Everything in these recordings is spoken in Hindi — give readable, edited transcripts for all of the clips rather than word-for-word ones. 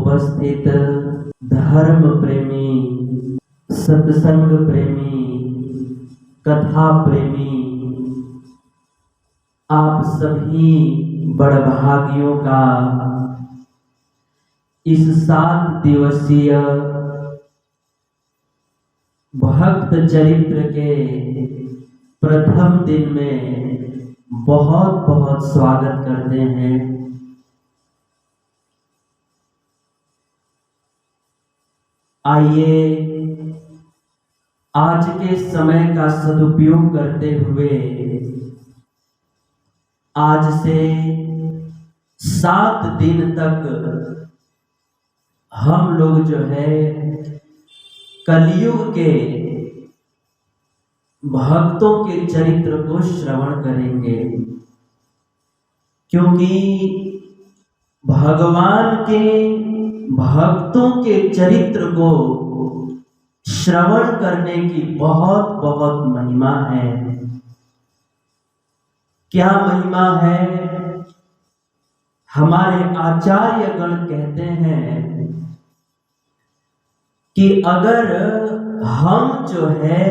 उपस्थित धर्म प्रेमी, सत्संग प्रेमी, कथा प्रेमी, आप सभी बड़भागियों का इस 7 दिवसीय भक्त चरित्र के प्रथम दिन में बहुत बहुत स्वागत करते हैं। आइए आज के समय का सदुपयोग करते हुए आज से 7 दिन तक हम लोग जो है कलयुग के भक्तों के चरित्र को श्रवण करेंगे, क्योंकि भगवान के भक्तों के चरित्र को श्रवण करने की बहुत बहुत महिमा है। क्या महिमा है? हमारे आचार्य गण कहते हैं कि अगर हम जो है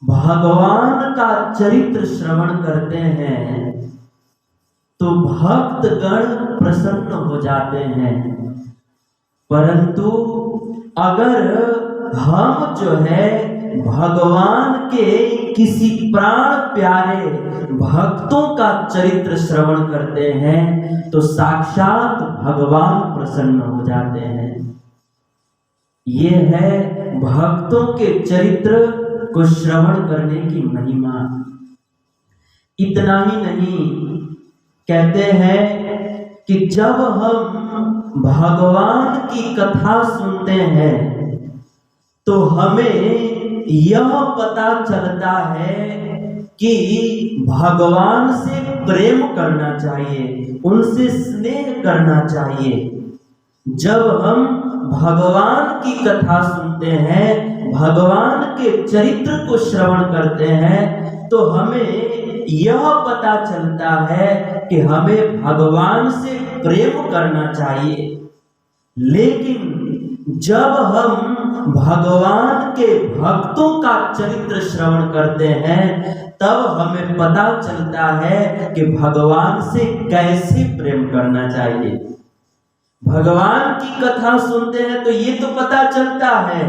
भगवान का चरित्र श्रवण करते हैं तो भक्तगण प्रसन्न हो जाते हैं, परंतु अगर हम जो है भगवान के किसी प्राण प्यारे भक्तों का चरित्र श्रवण करते हैं तो साक्षात भगवान प्रसन्न हो जाते हैं। ये है भक्तों के चरित्र को श्रवण करने की महिमा। इतना ही नहीं, कहते हैं कि जब हम भगवान की कथा सुनते हैं तो हमें यह पता चलता है कि भगवान से प्रेम करना चाहिए, उनसे स्नेह करना चाहिए। जब हम भगवान की कथा सुनते हैं, भगवान के चरित्र को श्रवण करते हैं तो हमें यह पता चलता है कि हमें भगवान से प्रेम करना चाहिए। लेकिन जब हम भगवान के भक्तों का चरित्र श्रवण करते हैं तब हमें पता चलता है कि भगवान से कैसे प्रेम करना चाहिए। भगवान की कथा सुनते हैं तो ये तो पता चलता है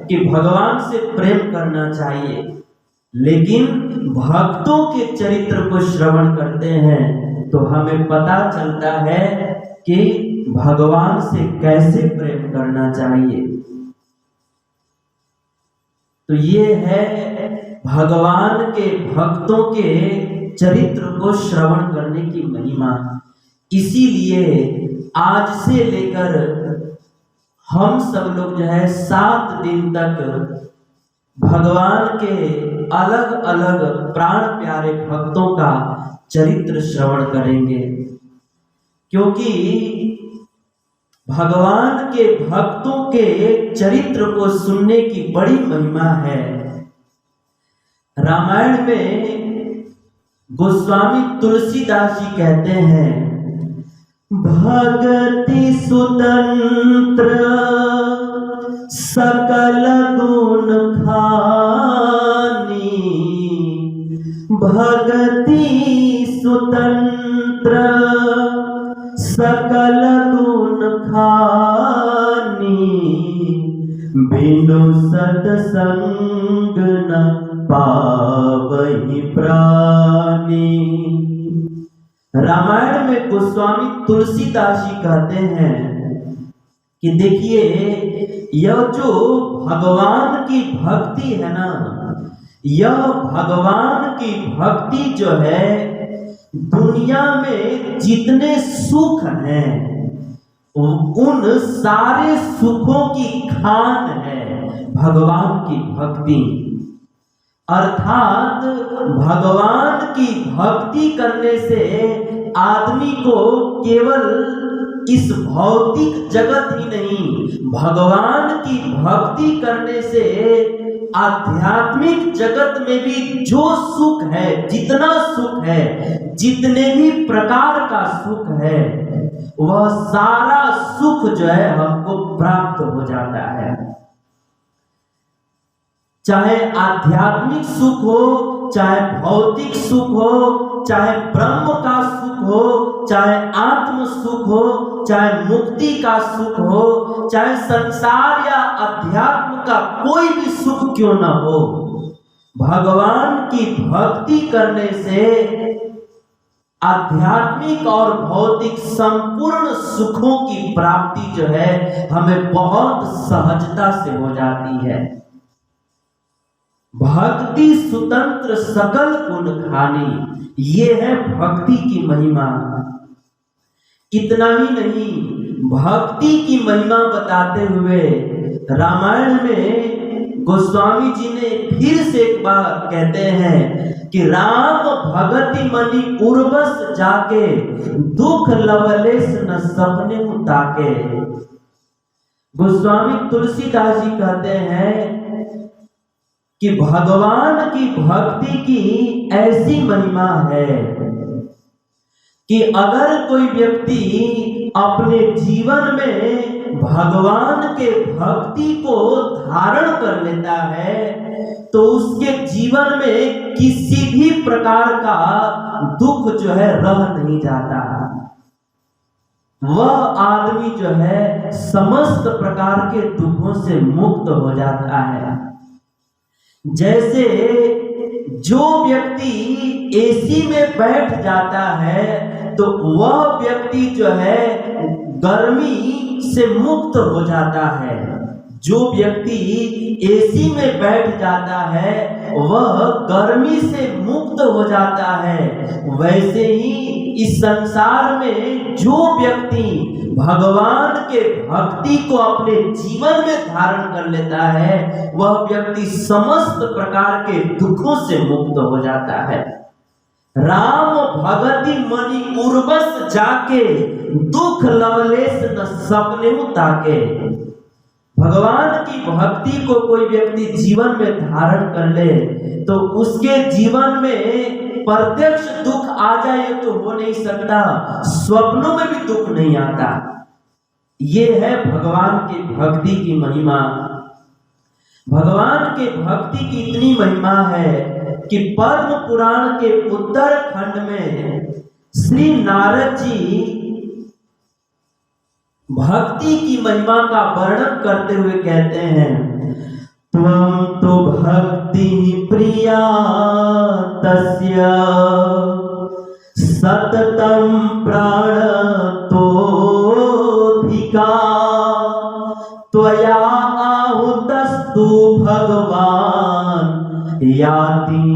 कि भगवान से प्रेम करना चाहिए, लेकिन भक्तों के चरित्र को श्रवण करते हैं तो हमें पता चलता है कि भगवान से कैसे प्रेम करना चाहिए। तो ये है भगवान के भक्तों के चरित्र को श्रवण करने की महिमा। इसीलिए आज से लेकर हम सब लोग जो है 7 दिन तक भगवान के अलग अलग प्राण प्यारे भक्तों का चरित्र श्रवण करेंगे, क्योंकि भगवान के भक्तों के चरित्र को सुनने की बड़ी महिमा है। रामायण में गोस्वामी तुलसीदास जी कहते हैं, भगति स्वतंत्र सकल गुण खानी, भगति स्वतंत्र सकल गुण खानी, बिनु सत्संग न पावहि प्राणी। रामायण में गोस्वामी तुलसीदास जी कहते हैं कि देखिए, यह जो भगवान की भक्ति है ना, यह भगवान की भक्ति जो है दुनिया में जितने सुख हैं उन सारे सुखों की खान है भगवान की भक्ति। अर्थात भगवान की भक्ति करने से आदमी को केवल इस भौतिक जगत ही नहीं, भगवान की भक्ति करने से आध्यात्मिक जगत में भी जो सुख है, जितना सुख है, जितने भी प्रकार का सुख है, वह सारा सुख जो है हमको प्राप्त हो जाता है। चाहे आध्यात्मिक सुख हो, चाहे भौतिक सुख हो, चाहे ब्रह्म का सुख हो, चाहे आत्म सुख हो, चाहे मुक्ति का सुख हो, चाहे संसार या अध्यात्म का कोई भी सुख क्यों न हो, भगवान की भक्ति करने से आध्यात्मिक और भौतिक संपूर्ण सुखों की प्राप्ति जो है हमें बहुत सहजता से हो जाती है। भक्ति स्वतंत्र सकल गुण खानी, ये है भक्ति की महिमा। इतना ही नहीं, भक्ति की महिमा बताते हुए रामायण में गोस्वामी जी ने फिर से एक बार कहते हैं कि राम भगति मनि उर्वस जाके, दुख लवलेस न सपने ताके। गोस्वामी तुलसीदास जी कहते हैं कि भगवान की भक्ति की ऐसी महिमा है कि अगर कोई व्यक्ति अपने जीवन में भगवान के भक्ति को धारण कर लेता है तो उसके जीवन में किसी भी प्रकार का दुख जो है रह नहीं जाता। वह आदमी जो है समस्त प्रकार के दुखों से मुक्त हो जाता है। जैसे जो व्यक्ति एसी में बैठ जाता है तो वह व्यक्ति जो है गर्मी से मुक्त हो जाता है। जो व्यक्ति एसी में बैठ जाता है वह गर्मी से मुक्त हो जाता है। वैसे ही इस संसार में जो व्यक्ति भगवान के भक्ति को अपने जीवन में धारण कर लेता है वह व्यक्ति समस्त प्रकार के दुखों से मुक्त हो जाता है। राम भगति मनि उर्वस जाके, दुख लवलेस न सपने ताके। भगवान की भक्ति को कोई व्यक्ति जीवन में धारण कर ले तो उसके जीवन में प्रत्यक्ष दुख आ जाए तो हो नहीं सकता, स्वप्नों में भी दुख नहीं आता। ये है भगवान की भक्ति की महिमा। भगवान के भक्ति की इतनी महिमा है कि पद्म पुराण के उत्तरखंड में श्री नारद जी भक्ति की महिमा का वर्णन करते हुए कहते हैं, त्वं तो भक्ति प्रिया तस्य सततं प्राण तोधिका, त्वया आहुतस्तु भगवान याति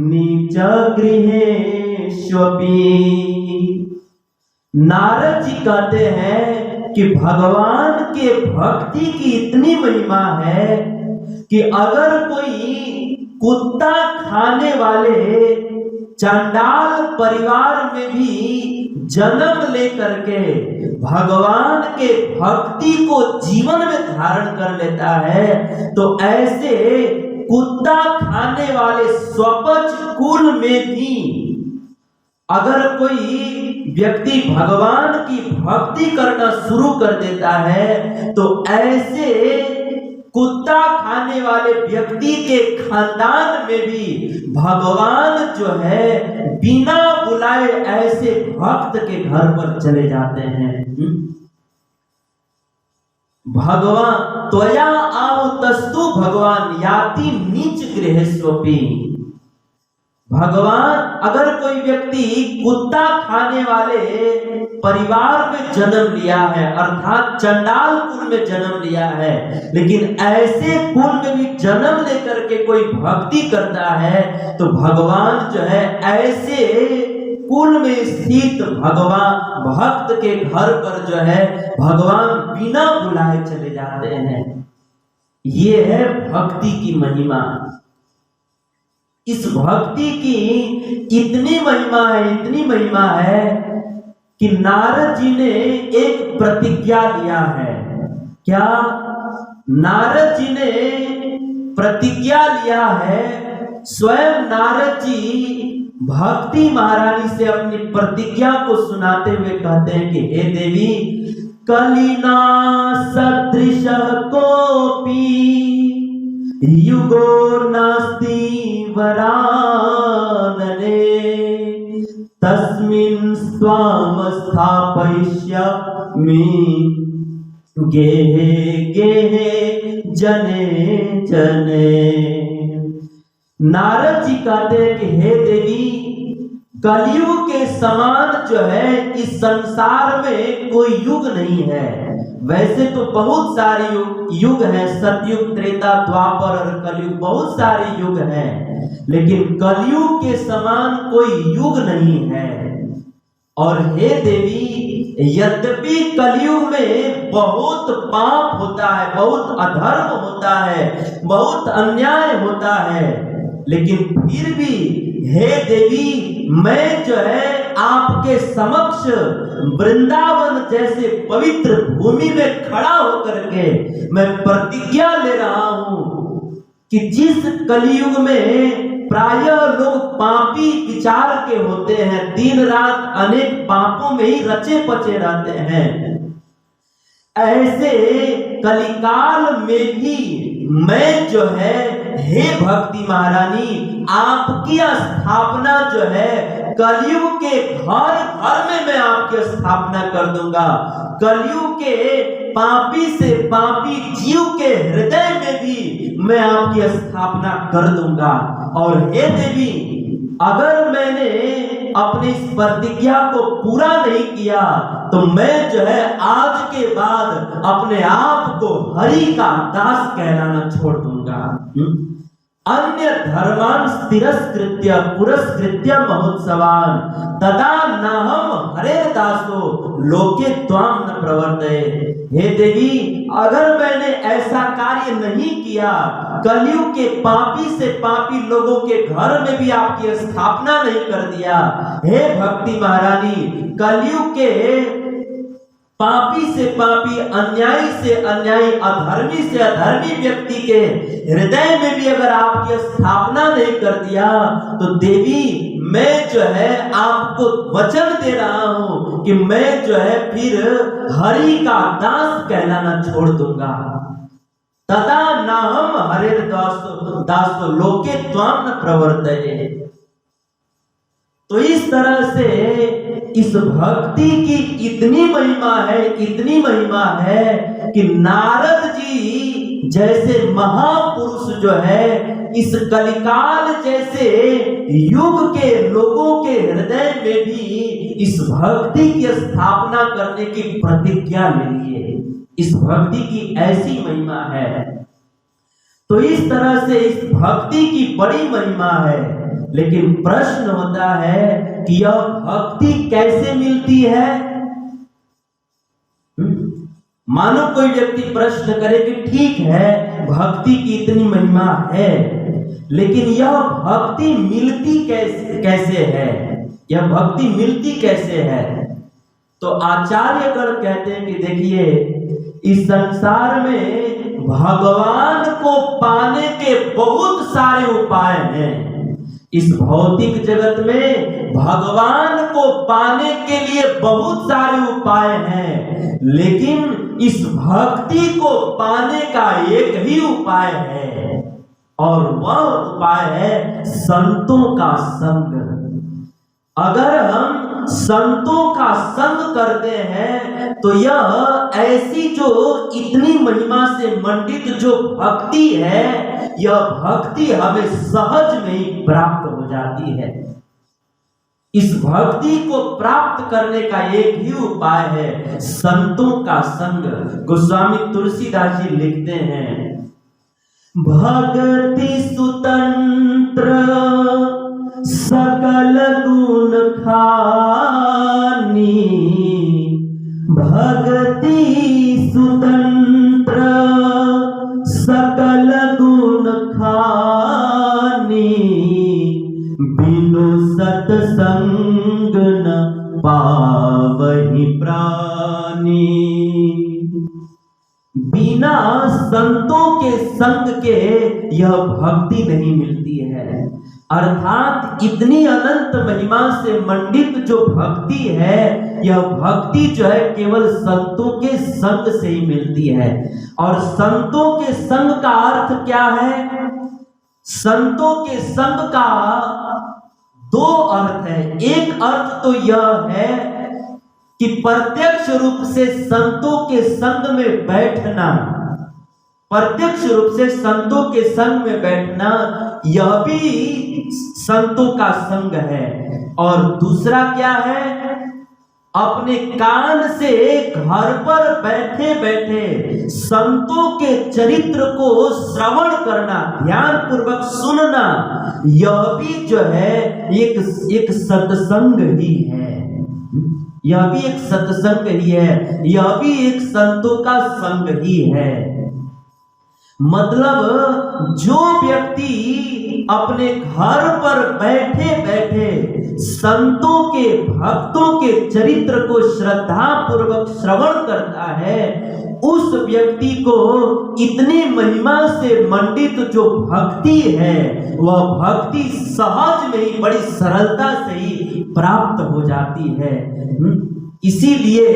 नीच गृहेष्वपि। नारद जी कहते हैं कि भगवान के भक्ति की इतनी महिमा है कि अगर कोई कुत्ता खाने वाले चंडाल परिवार में भी जन्म लेकर के भगवान के भक्ति को जीवन में धारण कर लेता है तो ऐसे कुत्ता खाने वाले स्वपच कुल में भी अगर कोई व्यक्ति भगवान की भक्ति करना शुरू कर देता है तो ऐसे कुत्ता खाने वाले व्यक्ति के खानदान में भी भगवान जो है बिना बुलाए ऐसे भक्त के घर पर चले जाते हैं। भगवान त्वया आहुतस्तु भगवान याति नीच गृहेष्वपि। भगवान अगर कोई व्यक्ति कुत्ता खाने वाले परिवार में जन्म लिया है अर्थात चंडाल कुल में जन्म लिया है, लेकिन ऐसे कुल में भी जन्म लेकर के कोई भक्ति करता है तो भगवान जो है ऐसे कुल में स्थित भगवान भक्त के घर पर जो है भगवान बिना बुलाए चले जाते हैं। ये है भक्ति की महिमा। इस भक्ति की इतनी महिमा है कि नारद जी ने एक प्रतिज्ञा लिया है। क्या? नारद जी ने प्रतिज्ञा लिया है। स्वयं नारद जी भक्ति महारानी से अपनी प्रतिज्ञा को सुनाते हुए कहते हैं कि हे देवी, कलिना सदृश कोपी युगो नास्ति वरानने, तस्मिन् स्वाम स्थापयिष्यामि गेहे गेहे जने जने। नारद जी कहते हैं कि हे देवी, कलयुग के समान जो है इस संसार में कोई युग नहीं है। वैसे तो बहुत सारे युग हैं, सतयुग, त्रेता, द्वापर और कलयुग, बहुत सारे युग हैं, लेकिन कलयुग के समान कोई युग नहीं है। और हे देवी, यद्यपि कलयुग में बहुत पाप होता है, बहुत अधर्म होता है, बहुत अन्याय होता है, लेकिन फिर भी हे देवी, मैं जो है आपके समक्ष वृंदावन जैसे पवित्र भूमि में खड़ा होकर के मैं प्रतिज्ञा ले रहा हूं कि जिस कलयुग में प्रायः लोग पापी विचार के होते हैं, दिन रात अनेक पापों में ही रचे पचे रहते हैं, ऐसे कलिकाल में भी मैं जो है हे भक्ति महारानी आपकी स्थापना जो है कलयुग के घर घर में मैं आपकी स्थापना कर दूंगा। कलयुग के पापी से पापी जीव के हृदय में भी मैं आपकी स्थापना कर दूंगा। और हे देवी, अगर मैंने अपनी इस प्रतिज्ञा को पूरा नहीं किया तो मैं जो है आज के बाद अपने आप को हरि का दास कहलाना छोड़ दूंगा। अन्य धर्मान तिरस्कृत्य पुरस्कृत्य महोत्सवान तदा नाहम हरे दासो लोके त्वाम न प्रवर्तये। हे देवी, अगर मैंने ऐसा कार्य नहीं किया, कलयुग के पापी से पापी लोगों के घर में भी आपकी स्थापना नहीं कर दिया, हे भक्ति महारानी, कलयुग के पापी से पापी, अन्यायी से अन्यायी, अधर्मी से अधर्मी व्यक्ति के हृदय में भी अगर आपकी स्थापना नहीं कर दिया तो देवी, मैं जो है आपको वचन दे रहा हूं कि मैं जो है फिर हरि का दास कहलाना छोड़ दूंगा। तदा नाहम हरे दासो लोके त्वाम न प्रवर्तये। तो इस तरह से इस भक्ति की इतनी महिमा है, इतनी महिमा है कि नारद जी जैसे महापुरुष जो है इस कलिकाल जैसे युग के लोगों के हृदय में भी इस भक्ति की स्थापना करने की प्रतिज्ञा ले लिए। इस भक्ति की ऐसी महिमा है। तो इस तरह से इस भक्ति की बड़ी महिमा है, लेकिन प्रश्न होता है कि यह भक्ति कैसे मिलती है। मानो कोई व्यक्ति प्रश्न करे कि ठीक है, भक्ति की इतनी महिमा है, लेकिन यह भक्ति मिलती कैसे है, यह भक्ति मिलती कैसे है। तो आचार्यगण कहते हैं कि देखिए, इस संसार में भगवान को पाने के बहुत सारे उपाय हैं। इस भौतिक जगत में भगवान को पाने के लिए बहुत सारे उपाय हैं, लेकिन इस भक्ति को पाने का एक ही उपाय है, और वह उपाय है संतों का संग। अगर हम संतों का संग करते हैं तो यह ऐसी जो इतनी महिमा से मंडित जो भक्ति है, यह भक्ति हमें सहज में ही प्राप्त हो जाती है। इस भक्ति को प्राप्त करने का एक ही उपाय है संतों का संग। गोस्वामी तुलसीदास जी लिखते हैं, भक्ति सुतंत्र सकल गुण खानी, भक्ति सुतंत्र सकल गुण खानी, बिनु सत्संग न पावहि प्राणी। बिना संतों के संग के यह भक्ति नहीं मिलती है। अर्थात इतनी अनंत महिमा से मंडित जो भक्ति है, यह भक्ति जो है केवल संतों के संग से ही मिलती है। और संतों के संग का अर्थ क्या है? संतों के संग का दो अर्थ है। एक अर्थ तो यह है कि प्रत्यक्ष रूप से संतों के संग में बैठना, प्रत्यक्ष रूप से संतों के संग में बैठना, यह भी संतों का संग है। और दूसरा क्या है? अपने कान से घर पर बैठे बैठे संतों के चरित्र को श्रवण करना, ध्यान पूर्वक सुनना, यह भी जो है एक सत्संग ही है। यह भी एक सत्संग ही है, यह भी एक संतों का संग ही है। मतलब जो व्यक्ति अपने घर पर बैठे बैठे संतों के, भक्तों के चरित्र को श्रद्धा पूर्वक श्रवण करता है, उस व्यक्ति को इतनी महिमा से मंडित जो भक्ति है, वह भक्ति सहज में ही, बड़ी सरलता से ही प्राप्त हो जाती है। इसीलिए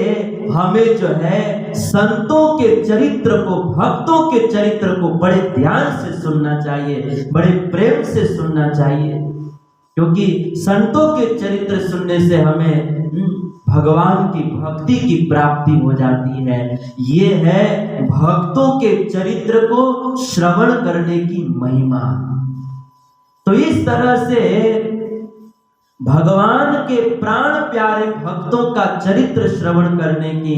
हमें जो है संतों के चरित्र को, भक्तों के चरित्र को बड़े ध्यान से सुनना चाहिए, बड़े प्रेम से सुनना चाहिए, क्योंकि संतों के चरित्र सुनने से हमें भगवान की भक्ति की प्राप्ति हो जाती है। ये है भक्तों के चरित्र को श्रवण करने की महिमा। तो इस तरह से भगवान के प्राण प्यारे भक्तों का चरित्र श्रवण करने की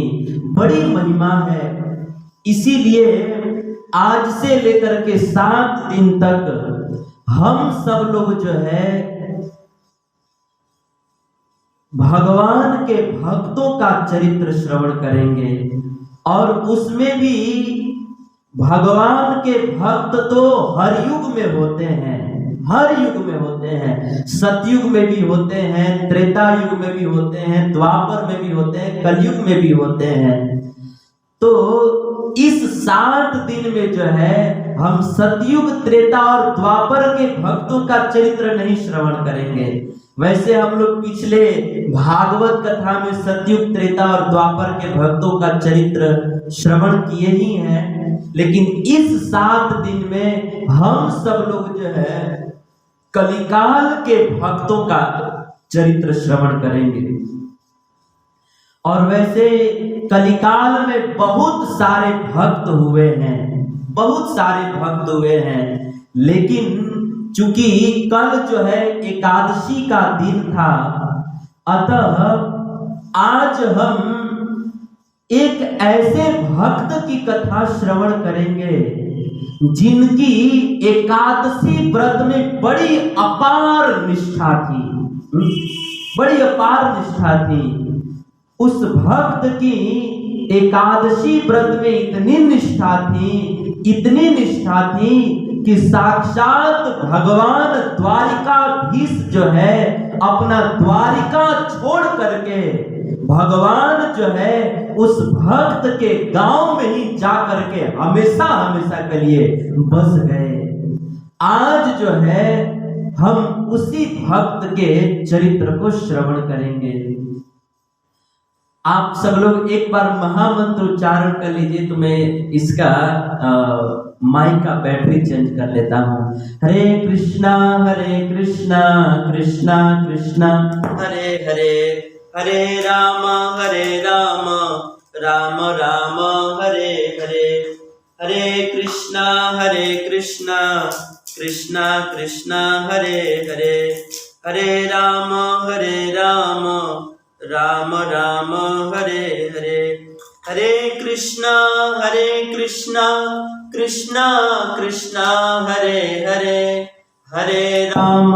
बड़ी महिमा है। इसीलिए आज से लेकर के 7 दिन तक हम सब लोग जो है भगवान के भक्तों का चरित्र श्रवण करेंगे। और उसमें भी भगवान के भक्त तो हर युग में होते हैं, हर युग में होते हैं। सतयुग में भी होते हैं, त्रेता युग में भी होते हैं, द्वापर में भी होते हैं, कलयुग में भी होते हैं। तो इस 7 दिन में जो है हम सतयुग, त्रेता और द्वापर के भक्तों का चरित्र नहीं श्रवण करेंगे। वैसे हम लोग पिछले भागवत कथा में सतयुग, त्रेता और द्वापर के भक्तों का चरित्र श्रवण किए ही हैं, लेकिन इस 7 दिन में हम सब लोग जो है कलिकाल के भक्तों का चरित्र श्रवण करेंगे। और वैसे कलिकाल में बहुत सारे भक्त हुए हैं, बहुत सारे भक्त हुए हैं, लेकिन चूंकि कल जो है एकादशी का दिन था, अतः आज हम एक ऐसे भक्त की कथा श्रवण करेंगे जिनकी एकादशी व्रत में बड़ी अपार निष्ठा थी, बड़ी अपार निष्ठा थी। उस भक्त की एकादशी व्रत में इतनी निष्ठा थी, इतनी निष्ठा थी कि साक्षात भगवान द्वारिकाधीश जो है अपना द्वारिका छोड़ करके भगवान जो है उस भक्त के गांव में ही जा करके हमेशा हमेशा के लिए बस गए। आज जो है हम उसी भक्त के चरित्र को श्रवण करेंगे। आप सब लोग एक बार महामंत्र उच्चारण कर लीजिए, तो मैं इसका माइक का बैटरी चेंज कर लेता हूँ। हरे कृष्णा कृष्णा कृष्णा हरे हरे, हरे राम राम राम हरे हरे, हरे कृष्णा कृष्णा कृष्णा हरे हरे, हरे राम राम राम हरे हरे, हरे कृष्णा कृष्णा कृष्णा हरे हरे, हरे राम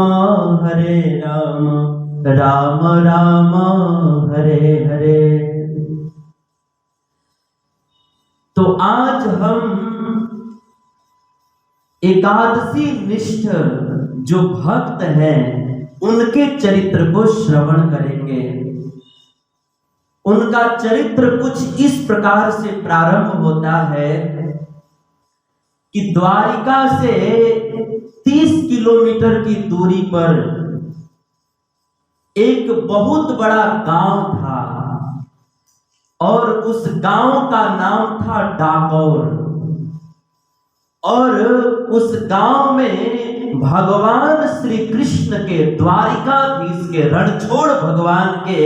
राम राम हरे हरे। तो आज हम एकादशी निष्ठ जो भक्त हैं उनके चरित्र को श्रवण करेंगे। उनका चरित्र कुछ इस प्रकार से प्रारंभ होता है कि द्वारिका से 30 किलोमीटर की दूरी पर एक बहुत बड़ा गांव था और उस गांव का नाम था डाकोर। और उस गांव में भगवान श्री कृष्ण के, द्वारिकाधीश के, रणछोड़ भगवान के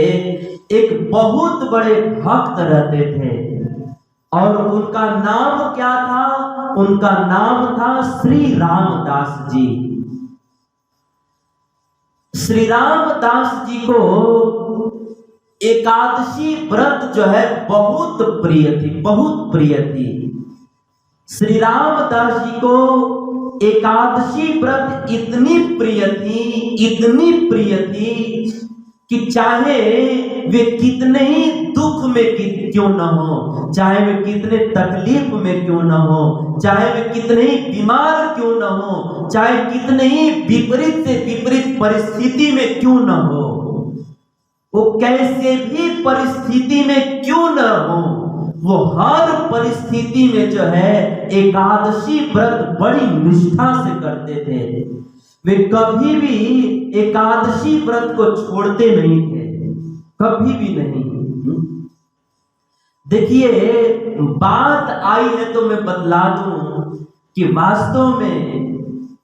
एक बहुत बड़े भक्त रहते थे। और उनका नाम क्या था? उनका नाम था श्री रामदास जी। श्री रामदास जी को एकादशी व्रत जो है बहुत प्रिय थी, बहुत प्रिय थी। श्री रामदास जी को एकादशी व्रत इतनी प्रिय थी, इतनी प्रिय थी कि चाहे वे कितने ही दुख में क्यों न हो, चाहे वे कितने तकलीफ में क्यों न हो, चाहे वे कितने ही बीमार क्यों न हो, चाहे कितने ही विपरीत से विपरीत परिस्थिति में क्यों न हो, वो कैसे भी परिस्थिति में क्यों न हो, वो हर परिस्थिति में जो है एकादशी व्रत बड़ी निष्ठा से करते थे। वे कभी भी एकादशी व्रत को छोड़ते नहीं थे, कभी भी नहीं। देखिए, बात आई है तो मैं बतला दूं कि वास्तव में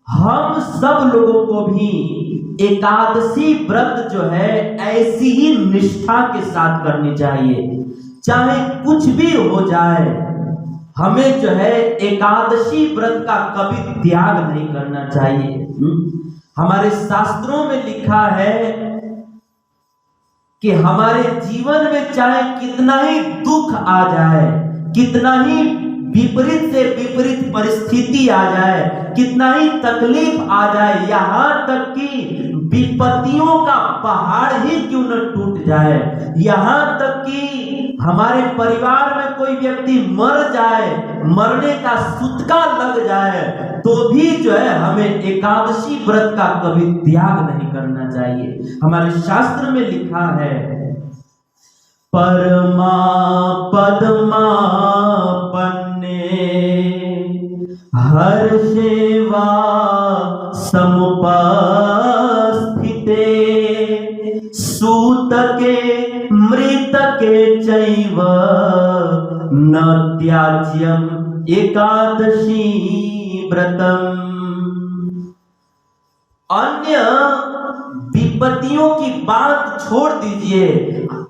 हम सब लोगों को भी एकादशी व्रत जो है ऐसी ही निष्ठा के साथ करनी चाहिए। चाहे कुछ भी हो जाए, हमें जो है एकादशी व्रत का कभी त्याग नहीं करना चाहिए। हमारे शास्त्रों में लिखा है कि हमारे जीवन में चाहे कितना ही दुख आ जाए, कितना ही विपरीत से विपरीत परिस्थिति आ जाए, कितना ही तकलीफ आ जाए, यहाँ तक कि विपत्तियों का पहाड़ ही क्यों न टूट जाए, यहाँ तक कि हमारे परिवार में कोई व्यक्ति मर जाए, मरने का सूतका लग जाए, तो भी जो है हमें एकादशी व्रत का कभी त्याग नहीं करना चाहिए। हमारे शास्त्र में लिखा है, परमा पद्मा पन्ने हर्षेवा समुपस्थिते सूतके मृतके चैव न त्याज्यम एकादशी व्रतम। अन्य विपत्तियों की बात छोड़ दीजिए,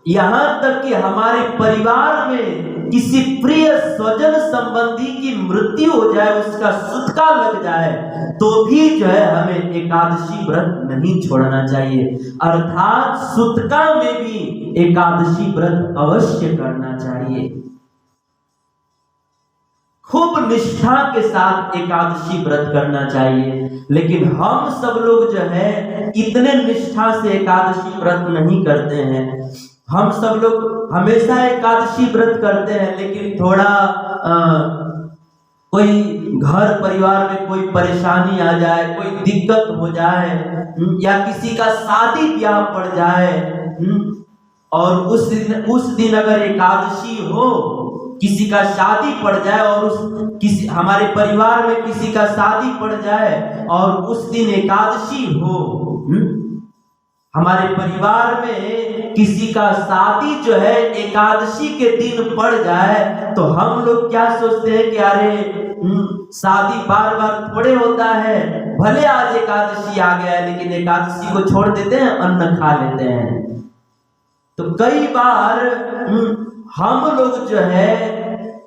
यहाँ तक कि हमारे परिवार में किसी प्रिय स्वजन संबंधी की मृत्यु हो जाए, उसका सूतका लग जाए, तो भी जो है हमें एकादशी व्रत नहीं छोड़ना चाहिए। अर्थात सूतका में भी एकादशी व्रत अवश्य करना चाहिए। खूब निष्ठा के साथ एकादशी व्रत करना चाहिए। लेकिन हम सब लोग जो है इतने निष्ठा से एकादशी व्रत नहीं करते हैं। हम सब लोग हमेशा एकादशी व्रत करते हैं, लेकिन थोड़ा कोई घर परिवार में कोई परेशानी आ जाए, कोई दिक्कत हो जाए, या किसी का शादी ब्याह पड़ जाए, और उस दिन अगर एकादशी हो, किसी का शादी पड़ जाए और किसी हमारे परिवार में किसी का शादी पड़ जाए और उस दिन एकादशी हो, हमारे परिवार में किसी का शादी जो है एकादशी के दिन पड़ जाए, तो हम लोग क्या सोचते हैं कि अरे शादी बार बार थोड़े होता है, भले आज एकादशी आ गया है, लेकिन एकादशी को छोड़ देते हैं, अन्न खा लेते हैं। तो कई बार हम लोग जो है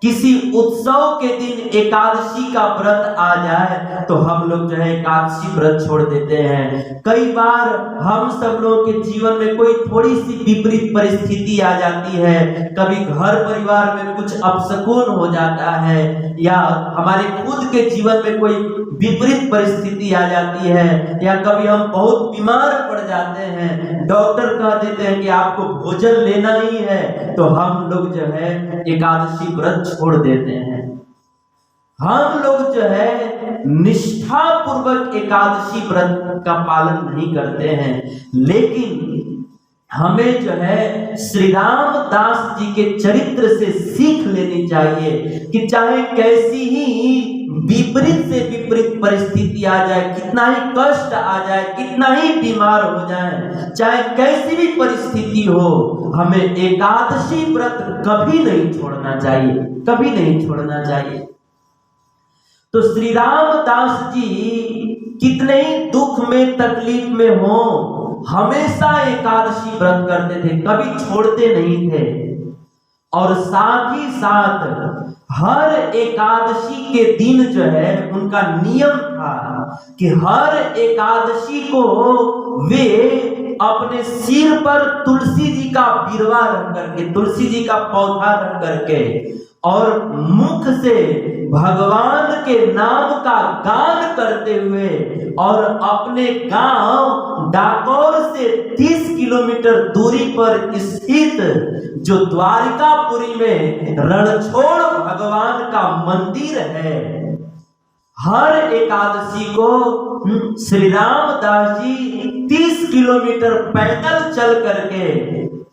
किसी उत्सव के दिन एकादशी का व्रत आ जाए तो हम लोग जो है एकादशी व्रत छोड़ देते हैं। कई बार हम सब लोगों के जीवन में कोई थोड़ी सी विपरीत परिस्थिति आ जाती है, कभी घर परिवार में कुछ अपशकुन हो जाता है, या हमारे खुद के जीवन में कोई विपरीत परिस्थिति आ जाती है, या कभी हम बहुत बीमार पड़ जाते हैं, डॉक्टर कह देते हैं कि आपको भोजन लेना ही है, तो हम लोग जो है एकादशी व्रत छोड़ देते हैं। हम लोग जो है निष्ठा पूर्वक एकादशी व्रत का पालन नहीं करते हैं। लेकिन हमें जो है श्री रामदास जी के चरित्र से सीख लेनी चाहिए कि चाहे कैसी ही विपरीत से विपरीत परिस्थिति आ जाए, कितना ही कष्ट आ जाए, कितना ही बीमार हो जाए, चाहे कैसी भी परिस्थिति हो, हमें एकादशी व्रत कभी नहीं छोड़ना चाहिए, कभी नहीं छोड़ना चाहिए। तो श्री रामदास जी कितने ही दुख में तकलीफ में हो, हमेशा एकादशी व्रत करते थे, कभी छोड़ते नहीं थे। और साथ ही साथ हर एकादशी के दिन जो है उनका नियम था कि हर एकादशी को वे अपने सिर पर तुलसी जी का बिरवा रख करके, तुलसी जी का पौधा रख करके और मुख से भगवान के नाम का गान करते हुए और अपने गांव डाकोर से 30 किलोमीटर दूरी पर स्थित जो द्वारिकापुरी में रणछोड़ भगवान का मंदिर है, हर एकादशी को श्री रामदास जी 30 किलोमीटर पैदल चल करके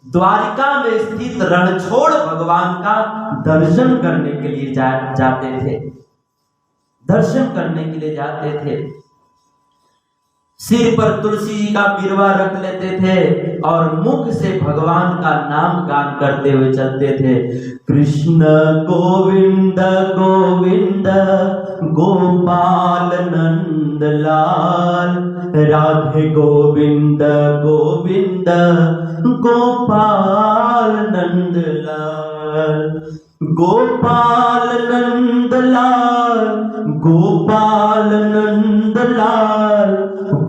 द्वारिका में स्थित रणछोड़ भगवान का दर्शन करने के लिए जाते थे, दर्शन करने के लिए जाते थे। सिर पर तुलसी जी का बिरवा रख लेते थे और मुख से भगवान का नाम गान करते हुए चलते थे। कृष्ण गोविंद गोविंद गोपाल नंद लाल, राधे गोविंद गोविंद गोपाल नंद लाल, गोपाल नंद लाल, गोपाल नंद लाल,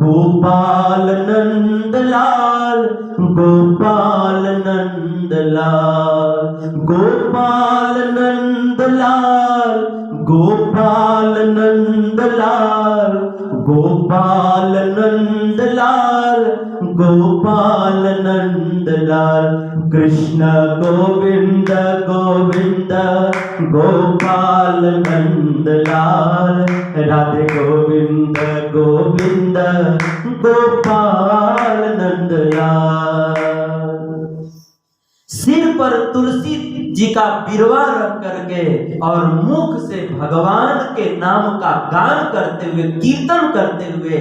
गोपाल नंद लाल, गोपाल नंद लाल, गोपाल नंद लाल, गोपाल नंद लाल, गोपाल नंद लाल, गोपाल नंद लाल। कृष्ण गोविंद गोविंद गोपाल नंद लाल, राधे गोविंद गोविंद गोपाल नंद लाल। सिर पर तुलसी जी का बिरवा रख करके और मुख से भगवान के नाम का गान करते हुए, कीर्तन करते हुए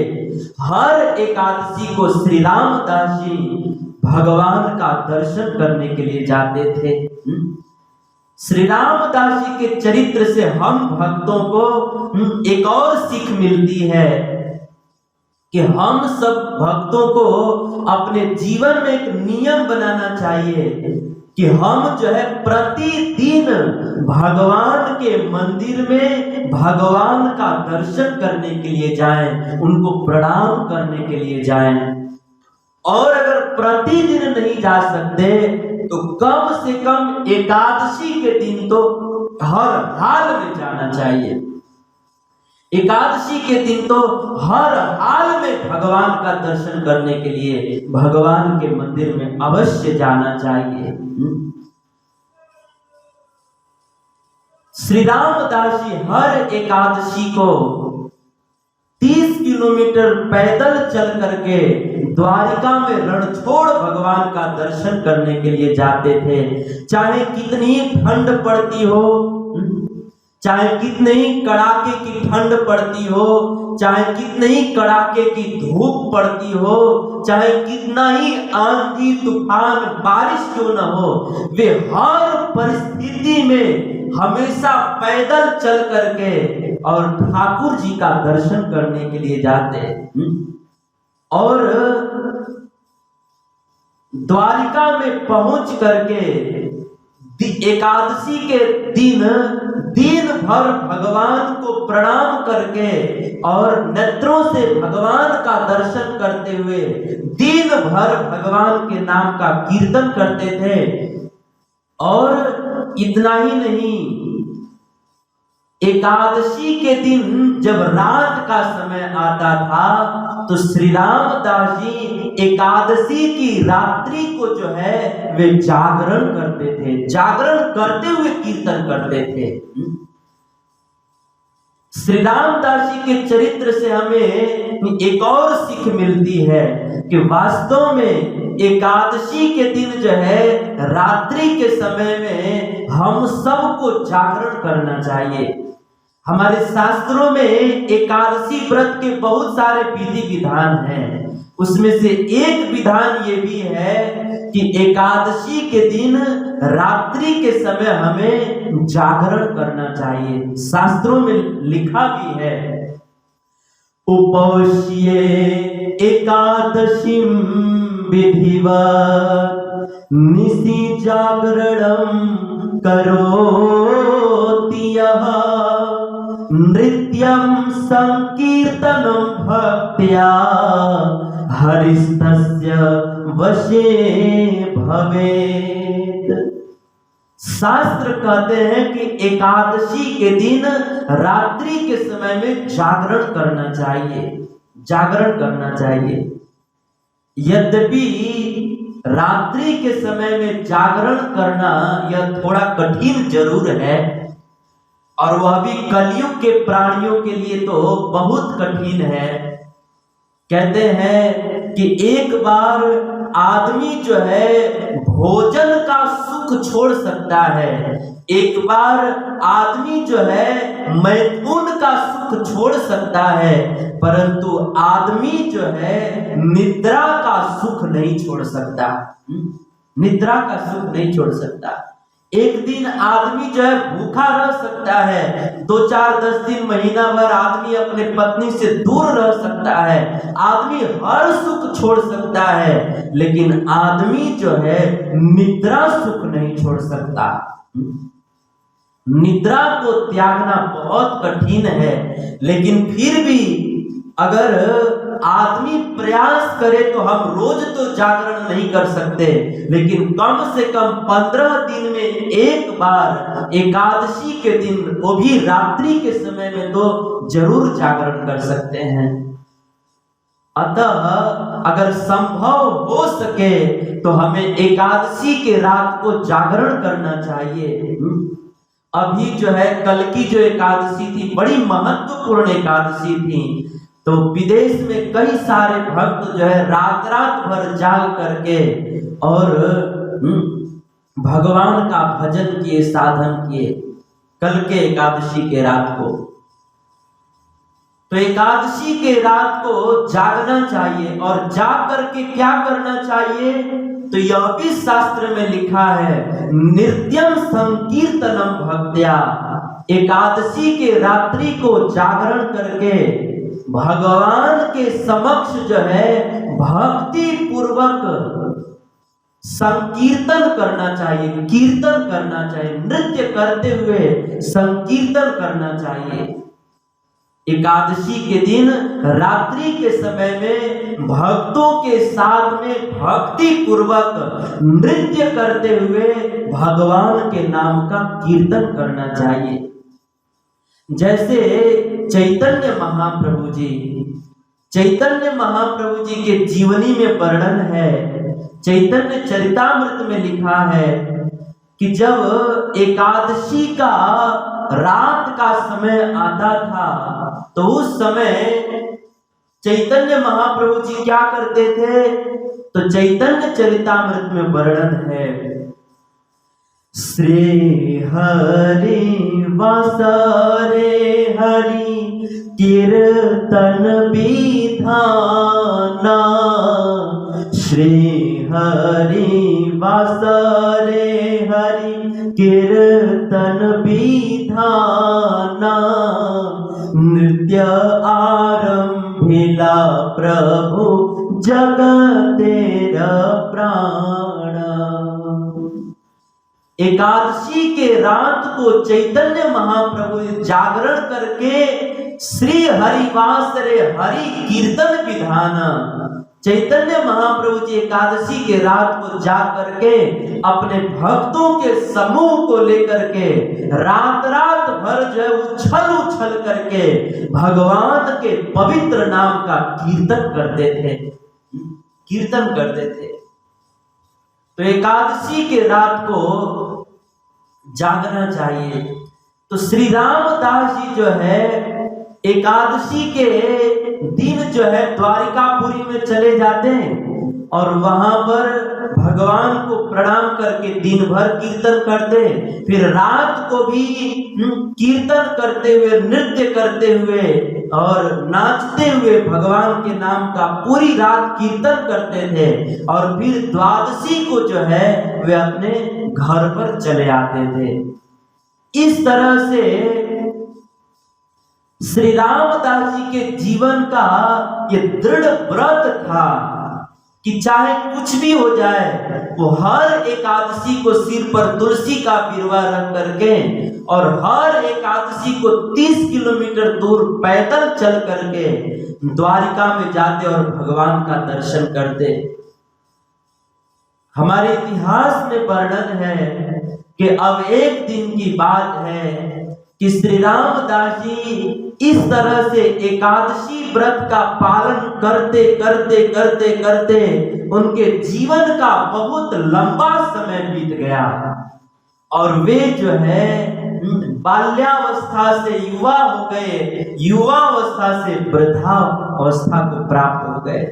हर एकादशी को श्री रामदास जी भगवान का दर्शन करने के लिए जाते थे। श्री रामदास जी के चरित्र से हम भक्तों को एक और सीख मिलती है कि हम सब भक्तों को अपने जीवन में एक नियम बनाना चाहिए कि हम जो है प्रतिदिन भगवान के मंदिर में भगवान का दर्शन करने के लिए जाएं, उनको प्रणाम करने के लिए जाएं। और अगर प्रतिदिन नहीं जा सकते तो कम से कम एकादशी के दिन तो हर हाल में जाना चाहिए। एकादशी के दिन तो हर हाल में भगवान का दर्शन करने के लिए भगवान के मंदिर में अवश्य जाना चाहिए। श्री रामदास जी हर एकादशी को 30 किलोमीटर पैदल चल करके द्वारिका में रणछोड़ भगवान का दर्शन करने के लिए जाते थे। चाहे कितनी ठंड पड़ती हो, चाहे कितने ही कड़ाके की ठंड पड़ती हो, चाहे कितने ही कड़ाके की धूप पड़ती हो, चाहे कितना ही आंधी तूफान बारिश क्यों न हो, वे हर परिस्थिति में हमेशा पैदल चल करके और ठाकुर जी का दर्शन करने के लिए जाते। और द्वारिका में पहुंच करके एकादशी के दिन भर भगवान को प्रणाम करके और नेत्रों से भगवान का दर्शन करते हुए दिन भर भगवान के नाम का कीर्तन करते थे। और इतना ही नहीं, एकादशी के दिन जब रात का समय आता था तो श्री रामदास जी एकादशी की रात्रि को जो है वे जागरण करते थे, जागरण करते हुए कीर्तन करते थे। श्री रामदास जी के चरित्र से हमें एक और सीख मिलती है कि वास्तव में एकादशी के दिन जो है रात्रि के समय में हम सबको जागरण करना चाहिए। हमारे शास्त्रों में एकादशी व्रत के बहुत सारे विधि विधान हैं। उसमें से एक विधान ये भी है कि एकादशी के दिन रात्रि के समय हमें जागरण करना चाहिए। शास्त्रों में लिखा भी है, उपवश्ये एकादशीं विधिवत् निशि जागरणं करोति यः नृत्यं संकीर्तनं भक्त्या हरिस्तस्य वशे भवेत्। शास्त्र कहते हैं कि एकादशी के दिन रात्रि के समय में जागरण करना चाहिए, जागरण करना चाहिए। यद्यपि रात्रि के समय में जागरण करना यह थोड़ा कठिन जरूर है, और वह भी कलयुग के प्राणियों के लिए तो बहुत कठिन है। कहते हैं कि एक बार आदमी जो है भोजन का सुख छोड़ सकता है, एक बार आदमी जो है मैथुन का सुख छोड़ सकता है, परंतु आदमी जो है निद्रा का सुख नहीं छोड़ सकता। निद्रा का सुख नहीं छोड़ सकता। एक दिन आदमी जो है भूखा रह सकता है, 2-4-10 दिन, महीना भर आदमी अपने पत्नी से दूर रह सकता है, आदमी हर सुख छोड़ सकता है, लेकिन आदमी जो है निद्रा सुख नहीं छोड़ सकता। निद्रा को त्यागना बहुत कठिन है, लेकिन फिर भी अगर आदमी प्रयास करे तो हम रोज तो जागरण नहीं कर सकते, लेकिन कम से कम 15 दिन में एक बार एकादशी के दिन, वो भी रात्रि के समय में, तो जरूर जागरण कर सकते हैं। अतः अगर संभव हो सके तो हमें एकादशी के रात को जागरण करना चाहिए। अभी जो है कल की जो एकादशी थी बड़ी महत्वपूर्ण एकादशी थी, तो विदेश में कई सारे भक्त जो है रात रात भर जाग करके और भगवान का भजन किए, साधन किए कल के एकादशी के रात को। तो एकादशी के रात को जागना चाहिए, और जाग करके क्या करना चाहिए, तो यह भी शास्त्र में लिखा है, नित्यम संकीर्तनम भक्त्या। एकादशी के रात्रि को जागरण करके भगवान के समक्ष जो है भक्ति पूर्वक संकीर्तन करना चाहिए, कीर्तन करना चाहिए, नृत्य करते हुए संकीर्तन करना चाहिए। एकादशी के दिन रात्रि के समय में भक्तों के साथ में भक्ति पूर्वक नृत्य करते हुए भगवान के नाम का कीर्तन करना चाहिए। जैसे चैतन्य महाप्रभु जी के जीवनी में वर्णन है, चैतन्य चरितामृत में लिखा है कि जब एकादशी का रात का समय आता था, तो उस समय चैतन्य महाप्रभु जी क्या करते थे, तो चैतन्य चरितामृत में वर्णन है, श्री हरि वासरे हरि कीर्तन विधाना, श्री हरि वासरे हरि कीर्तन विधाना, नृत्य आरंभिला प्रभु जगतेर प्राण। एकादशी के रात को चैतन्य महाप्रभु जागरण करके श्री हरिवास रे हरि कीर्तन विधान, चैतन्य महाप्रभु जी एकादशी के रात को जाग करके अपने भक्तों के समूह को लेकर के रात रात भर जो है उछल उछल करके भगवान के पवित्र नाम का कीर्तन करते थे। तो एकादशी के रात को जागना चाहिए। तो श्री रामदास जी जो है एकादशी के दिन जो है द्वारिकापुरी में चले जाते हैं और वहां पर भगवान को प्रणाम करके दिन भर कीर्तन करते हैं। फिर रात को भी कीर्तन करते हुए, नृत्य करते हुए और नाचते हुए भगवान के नाम का पूरी रात कीर्तन करते थे। और फिर द्वादशी को जो है वे अपने घर पर चले आते थे। इस तरह से श्री रामदास जी के जीवन का ये दृढ़ व्रत था कि चाहे कुछ भी हो जाए, वो हर एकादशी को सिर पर तुलसी का बिरवा रख करके और हर एकादशी को 30 किलोमीटर दूर पैदल चल करके द्वारिका में जाते और भगवान का दर्शन करते। हमारे इतिहास में वर्णन है कि अब एक दिन की बात है कि श्री रामदास जी इस तरह से एकादशी व्रत का पालन करते करते करते करते उनके जीवन का बहुत लंबा समय बीत गया और वे जो है बाल्यावस्था से युवा हो गए, युवावस्था से वृद्धावस्था को प्राप्त हो गए।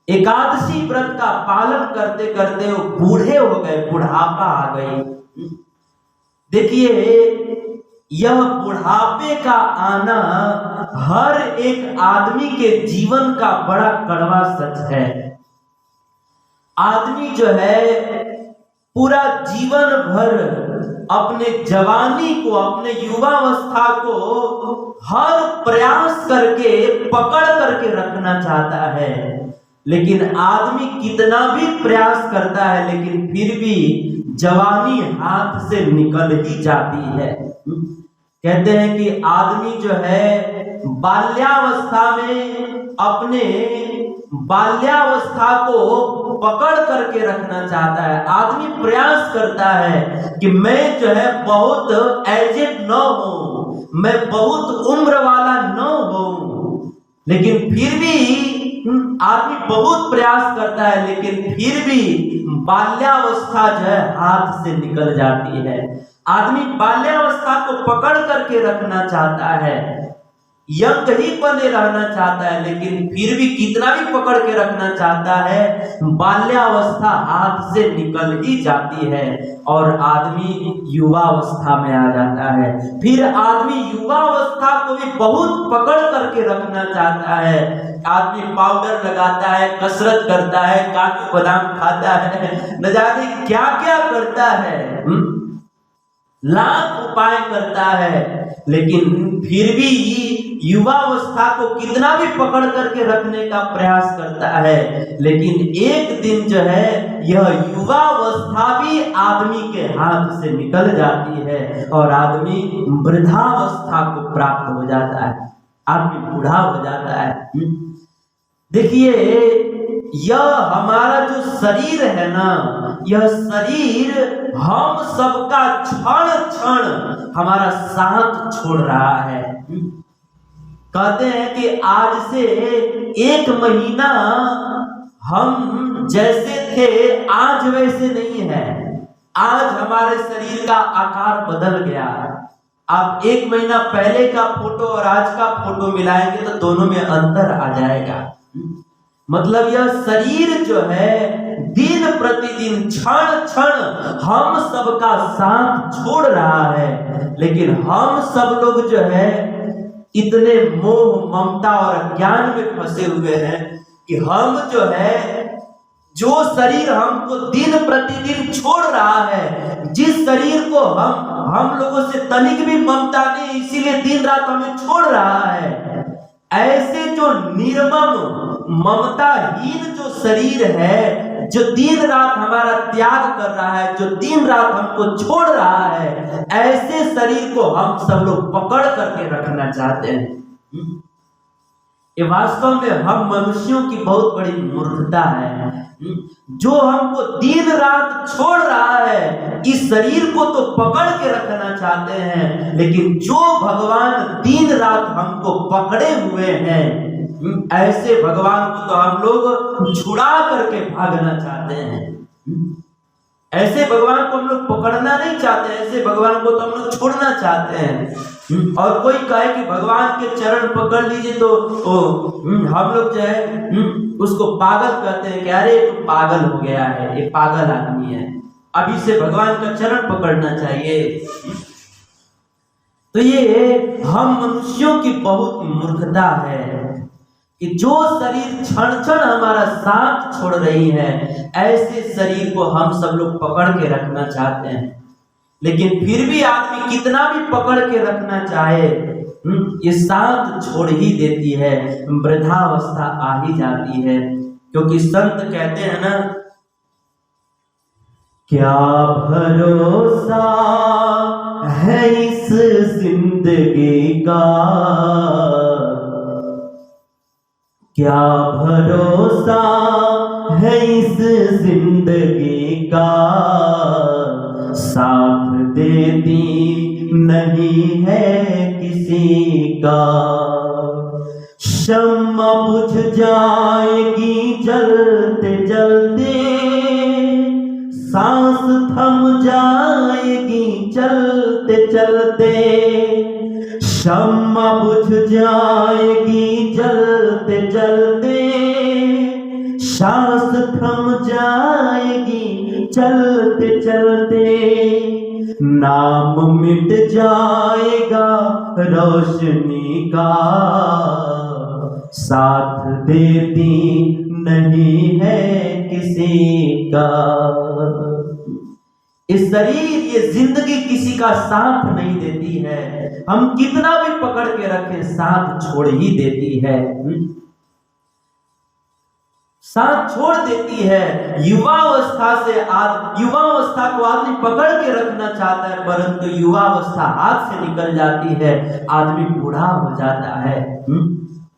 एकादशी व्रत का पालन करते करते वो बूढ़े हो गए, बुढ़ापा आ गई। देखिए, यह बुढ़ापे का आना हर एक आदमी के जीवन का बड़ा कड़वा सच है। आदमी जो है पूरा जीवन भर अपने जवानी को, अपने युवावस्था को हर प्रयास करके पकड़ करके रखना चाहता है, लेकिन आदमी कितना भी प्रयास करता है लेकिन फिर भी जवानी हाथ से निकल ही जाती है। कहते हैं कि आदमी जो है बाल्यावस्था में अपने बाल्यावस्था को पकड़ करके रखना चाहता है। आदमी प्रयास करता है कि मैं जो है बहुत एजेड न हो, मैं बहुत उम्र वाला न हो, लेकिन फिर भी आदमी बहुत प्रयास करता है लेकिन फिर भी बाल्यावस्था जो है हाथ से निकल जाती है। आदमी बाल्यावस्था को पकड़ करके रखना चाहता है, यंग ही बने रहना चाहता है, लेकिन फिर भी कितना भी पकड़ के रखना चाहता है, बाल्यावस्था हाथ से निकल ही जाती है और आदमी युवावस्था में आ जाता है। फिर आदमी युवावस्था को भी बहुत पकड़ करके रखना चाहता है। आदमी पाउडर लगाता है, कसरत करता है, काजू बादाम खाता है, न जाने क्या क्या करता है, लाख उपाय करता है, लेकिन फिर भी युवावस्था को कितना भी पकड़ करके रखने का प्रयास करता है, लेकिन एक दिन जो है यह युवावस्था भी आदमी के हाथ से निकल जाती है और आदमी वृद्धावस्था को प्राप्त हो जाता है, आदमी बूढ़ा हो जाता है। देखिए, यह हमारा जो शरीर है ना, यह शरीर हम सबका क्षण क्षण हमारा साथ छोड़ रहा है। कहते हैं कि आज से 1 महीना हम जैसे थे आज वैसे नहीं है। आज हमारे शरीर का आकार बदल गया। आप 1 महीना पहले का फोटो और आज का फोटो मिलाएंगे तो दोनों में अंतर आ जाएगा। मतलब यह शरीर जो है दिन प्रतिदिन क्षण क्षण हम सबका साथ छोड़ रहा है, लेकिन हम सब लोग जो है इतने मोह ममता और अज्ञान में फंसे हुए हैं कि हम जो है, जो शरीर हमको दिन प्रतिदिन छोड़ रहा है, जिस शरीर को हम लोगों से तनिक भी ममता नहीं, इसीलिए दिन रात हमें छोड़ रहा है, ऐसे जो निर्मम ममताहीन जो शरीर है, जो दिन रात हमारा त्याग कर रहा है, जो दिन रात हमको छोड़ रहा है, ऐसे शरीर को हम सब लोग पकड़ करके रखना चाहते हैं। ये वास्तव में हम मनुष्यों की बहुत बड़ी मूर्खता है। जो हमको दिन रात छोड़ रहा है, इस शरीर को तो पकड़ के रखना चाहते हैं, लेकिन जो भगवान दिन रात हमको पकड़े हुए हैं, ऐसे भगवान को तो हम लोग छुड़ा करके भागना चाहते हैं। ऐसे भगवान को हम लोग पकड़ना नहीं चाहते, ऐसे भगवान को तो हम लोग छोड़ना चाहते हैं। और कोई कहे कि भगवान के चरण पकड़ लीजिए तो हम लोग जो है उसको पागल कहते हैं कि अरे तो पागल हो गया है, ये पागल आदमी है, अभी से भगवान का चरण पकड़ना चाहिए। तो ये हम मनुष्यों की बहुत मूर्खता है कि जो शरीर क्षण क्षण हमारा साथ छोड़ रही है, ऐसे शरीर को हम सब लोग पकड़ के रखना चाहते हैं। लेकिन फिर भी आदमी कितना भी पकड़ के रखना चाहे, ये साथ छोड़ ही देती है, वृद्धावस्था आ ही जाती है। क्योंकि संत कहते हैं ना, क्या भरोसा है इस जिंदगी का, क्या भरोसा है इस जिंदगी का, साथ देती नहीं है किसी का। शम्मा बुझ जाएगी जलते जलते, सांस थम जाएगी चलते चलते। शम्मा बुझ जाएगी जलते जलते, सांस थम जाएगी चलते चलते। नाम मिट जाएगा रोशनी का, साथ देती नहीं है किसी का। ये शरीर, ये जिंदगी किसी का साथ नहीं देती है। हम कितना भी पकड़ के रखें, साथ छोड़ ही देती है, साथ छोड़ देती है। युवावस्था को आदमी पकड़ के रखना चाहता है, परंतु युवावस्था हाथ से निकल जाती है, आदमी बूढ़ा हो जाता है।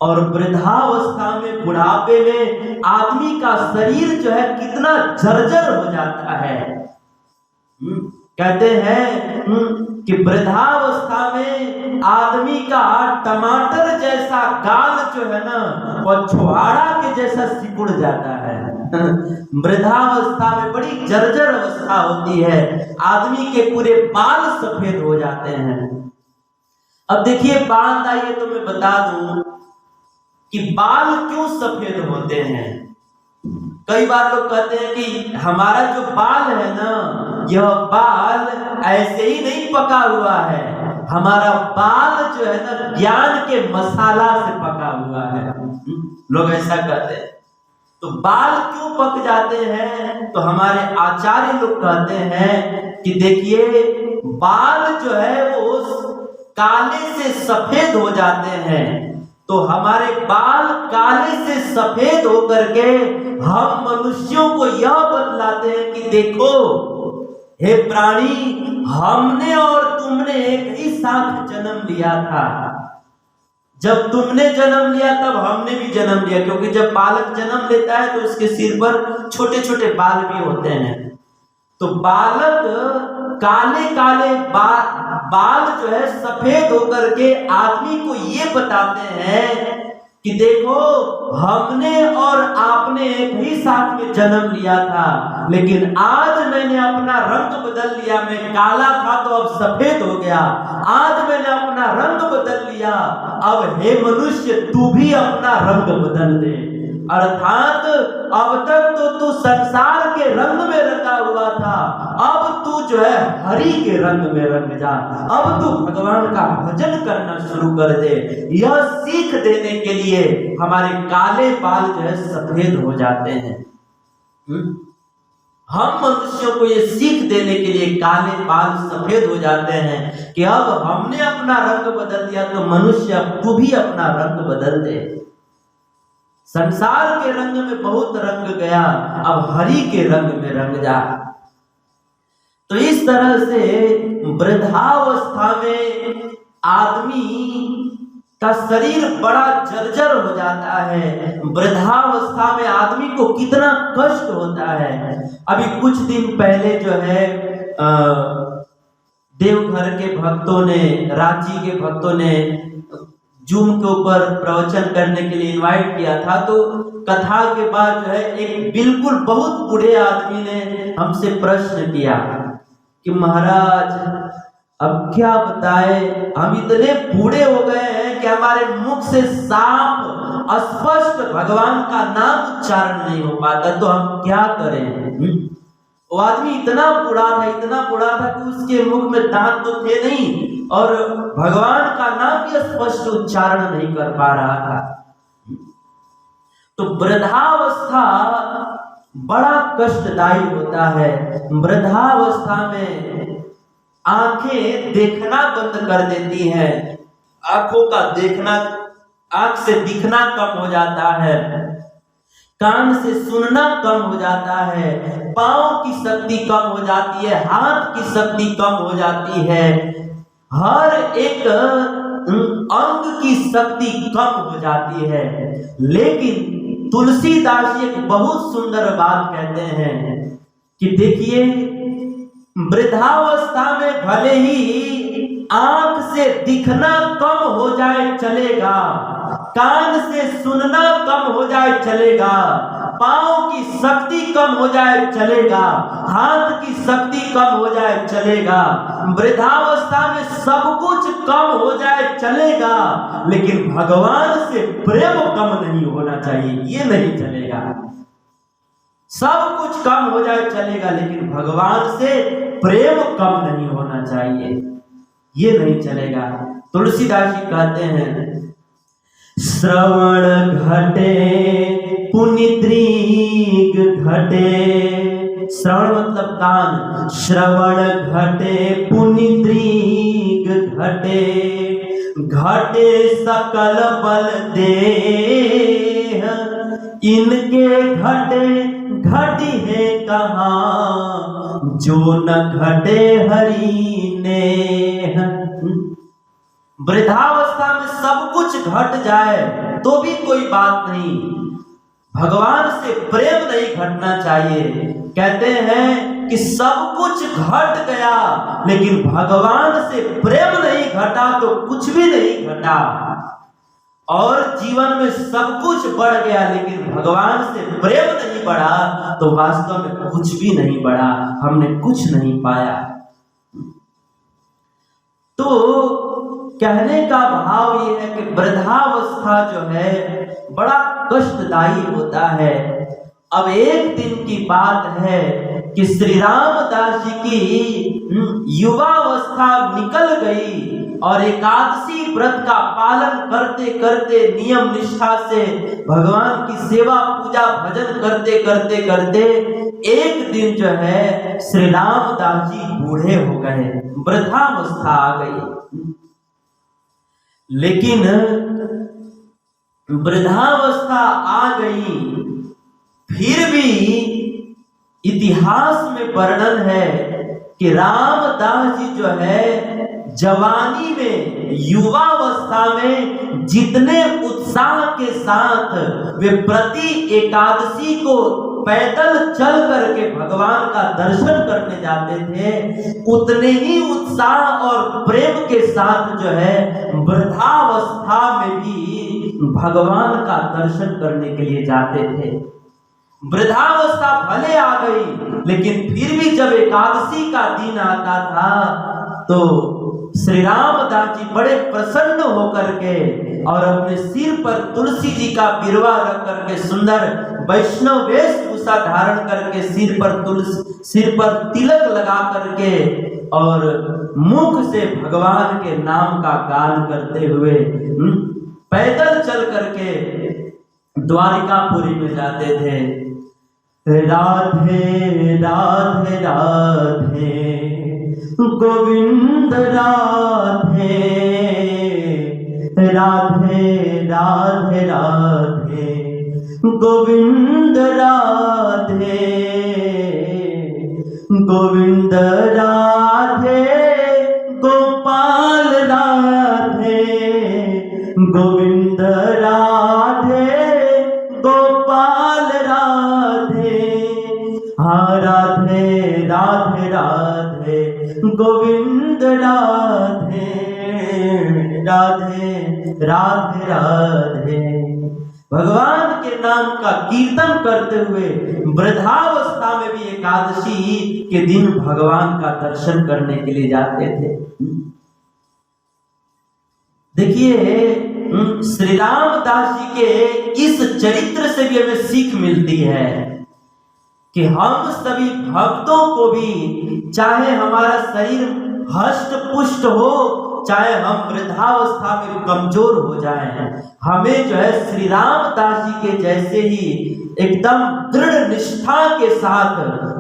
और वृद्धावस्था में, बुढ़ापे में आदमी का शरीर जो है कितना जर्जर हो जाता है। कहते हैं कि वृद्धावस्था में आदमी का टमाटर जैसा गाल जो है ना, वो छुआड़ा के जैसा सिकुड़ जाता है। वृद्धावस्था में बड़ी जर्जर अवस्था होती है, आदमी के पूरे बाल सफेद हो जाते हैं। अब देखिए, बात आइए तो मैं बता दूं कि बाल क्यों सफेद होते हैं। कई बार लोग कहते हैं कि हमारा जो बाल है ना, यह बाल ऐसे ही नहीं पका हुआ है, हमारा बाल जो है ना ज्ञान के मसाला से पका हुआ है। लोग ऐसा कहते हैं। तो बाल क्यों पक जाते हैं, तो हमारे आचार्य लोग कहते हैं कि देखिए, बाल जो है वो काले से सफेद हो जाते हैं। तो हमारे बाल काले से सफेद होकर के हम मनुष्यों को यह बतलाते हैं कि देखो हे प्राणी, हमने और तुमने एक ही साथ जन्म लिया था। जब तुमने जन्म लिया तब हमने भी जन्म लिया, क्योंकि जब बालक जन्म लेता है तो उसके सिर पर छोटे छोटे बाल भी होते हैं। तो बालक काले काले बाल जो है सफेद होकर के आदमी को ये बताते हैं कि देखो, हमने और आपने एक ही साथ में जन्म लिया था, लेकिन आज मैंने अपना रंग बदल लिया। मैं काला था तो अब सफेद हो गया, आज मैंने अपना रंग बदल लिया। अब हे मनुष्य, तू भी अपना रंग बदल दे। अर्थात अब तक तो तू संसार के रंग में रंगा हुआ था, अब तू जो है हरि के रंग में रंग जा। अब तू भगवान का भजन करना शुरू कर दे। यह सीख देने के लिए हमारे काले बाल जो है सफेद हो जाते हैं। हम मनुष्यों को ये सीख देने के लिए काले बाल सफेद हो जाते हैं कि अब हमने अपना रंग बदल दिया, तो मनुष्य अब तू भी अपना रंग बदल दे। संसार के रंग में बहुत रंग गया, अब हरि के रंग में रंग जा। तो इस तरह से वृद्धावस्था में आदमी का शरीर बड़ा जर्जर हो जाता है। वृद्धावस्था में आदमी को कितना कष्ट होता है। अभी कुछ दिन पहले जो है देवघर के भक्तों ने, रांची के भक्तों ने जूम के ऊपर प्रवचन करने के लिए इनवाइट किया था, तो कथा के बाद जो है एक बिल्कुल बहुत बूढ़े आदमी ने हमसे प्रश्न किया कि महाराज अब क्या बताए, हम इतने बूढ़े हो गए हैं कि हमारे मुख से साफ स्पष्ट भगवान का नाम उच्चारण नहीं हो पाता, तो हम क्या करें। वो आदमी इतना बूढ़ा था कि उसके मुख में दांत तो थे नहीं और भगवान का नाम भी स्पष्ट उच्चारण नहीं कर पा रहा था। तो वृद्धावस्था बड़ा कष्टदायी होता है। वृद्धावस्था में आंखें देखना बंद कर देती हैं, आंखों का देखना, आंख से दिखना कम हो जाता है, कान से सुनना कम हो जाता है, पांव की शक्ति कम हो जाती है, हाथ की शक्ति कम हो जाती है, हर एक अंग की शक्ति कम हो जाती है। लेकिन तुलसीदास जी एक बहुत सुंदर बात कहते हैं कि देखिए, वृद्धावस्था में भले ही आंख से दिखना कम हो जाए चलेगा, कान से सुनना कम हो जाए चलेगा, पांव की शक्ति कम हो जाए चलेगा, हाथ की शक्ति कम हो जाए चलेगा, वृद्धावस्था में सब कुछ कम हो जाए चलेगा, लेकिन भगवान से प्रेम कम नहीं होना चाहिए, ये नहीं चलेगा। सब कुछ कम हो जाए चलेगा, लेकिन भगवान से प्रेम कम नहीं होना चाहिए, ये नहीं चलेगा। तुलसीदास जी कहते हैं, श्रवण घटे पुनिद्रीग घटे, श्रवण मतलब कान, श्रवण घटे पुनिद्रीग घटे, घटे सकल बल देह, इनके घटे घटी है कहाँ, जो न घटे हरि ने। वृद्धावस्था में सब कुछ घट जाए तो भी कोई बात नहीं, भगवान से प्रेम नहीं घटना चाहिए। कहते हैं कि सब कुछ घट गया लेकिन भगवान से प्रेम नहीं घटा तो कुछ भी नहीं घटा, और जीवन में सब कुछ बढ़ गया लेकिन भगवान से प्रेम नहीं बढ़ा तो वास्तव में कुछ भी नहीं बढ़ा, हमने कुछ नहीं पाया। तो कहने का भाव ये है कि वृद्धावस्था जो है बड़ा कष्टदायी होता है। अब एक दिन की बात है कि श्री रामदास जी की युवावस्था निकल गई और एकादशी व्रत का पालन करते करते, नियम निष्ठा से भगवान की सेवा पूजा भजन करते करते करते एक दिन जो है श्री रामदास जी बूढ़े हो गए, वृद्धावस्था आ गई। लेकिन वृद्धावस्था आ गई, फिर भी इतिहास में वर्णन है कि रामदास जी जो है जवानी में, युवावस्था में जितने उत्साह के साथ वे प्रति एकादशी को पैदल चल करके भगवान का दर्शन करने जाते थे, उतने ही उत्साह और प्रेम के साथ जो है वृद्धावस्था में भी भगवान का दर्शन करने के लिए जाते थे। वृद्धावस्था भले आ गई लेकिन फिर भी जब एकादशी का दिन आता था तो श्री रामदास जी बड़े प्रसन्न होकर के और अपने सिर पर तुलसी जी का बिरवा रख करके, सुंदर वैष्णव वेशभूषा धारण करके, सिर पर तिलक लगा करके और मुख से भगवान के नाम का गान करते हुए पैदल चल करके द्वारिकापुरी में जाते थे। राधे राधे राधे गोविंद राधे, राधे राधे राधे गोविंद राधे, गोविंद राधे गोपाल राधे, गोविंद राधे गोपाल राधे, हाँ राधे राधे राधे गोविंद राधे। राधे राधे राधे। भगवान के नाम का कीर्तन करते हुए वृद्धावस्था में भी एकादशी के दिन भगवान का दर्शन करने के लिए जाते थे। देखिए श्री रामदास जी के इस चरित्र से भी हमें सीख मिलती है कि हम सभी भक्तों को भी, चाहे हमारा शरीर हष्ट पुष्ट हो, चाहे हम वृद्धावस्था में कमजोर हो जाएं, हमें जो है श्री रामदास जी के जैसे ही एकदम दृढ़ निष्ठा के साथ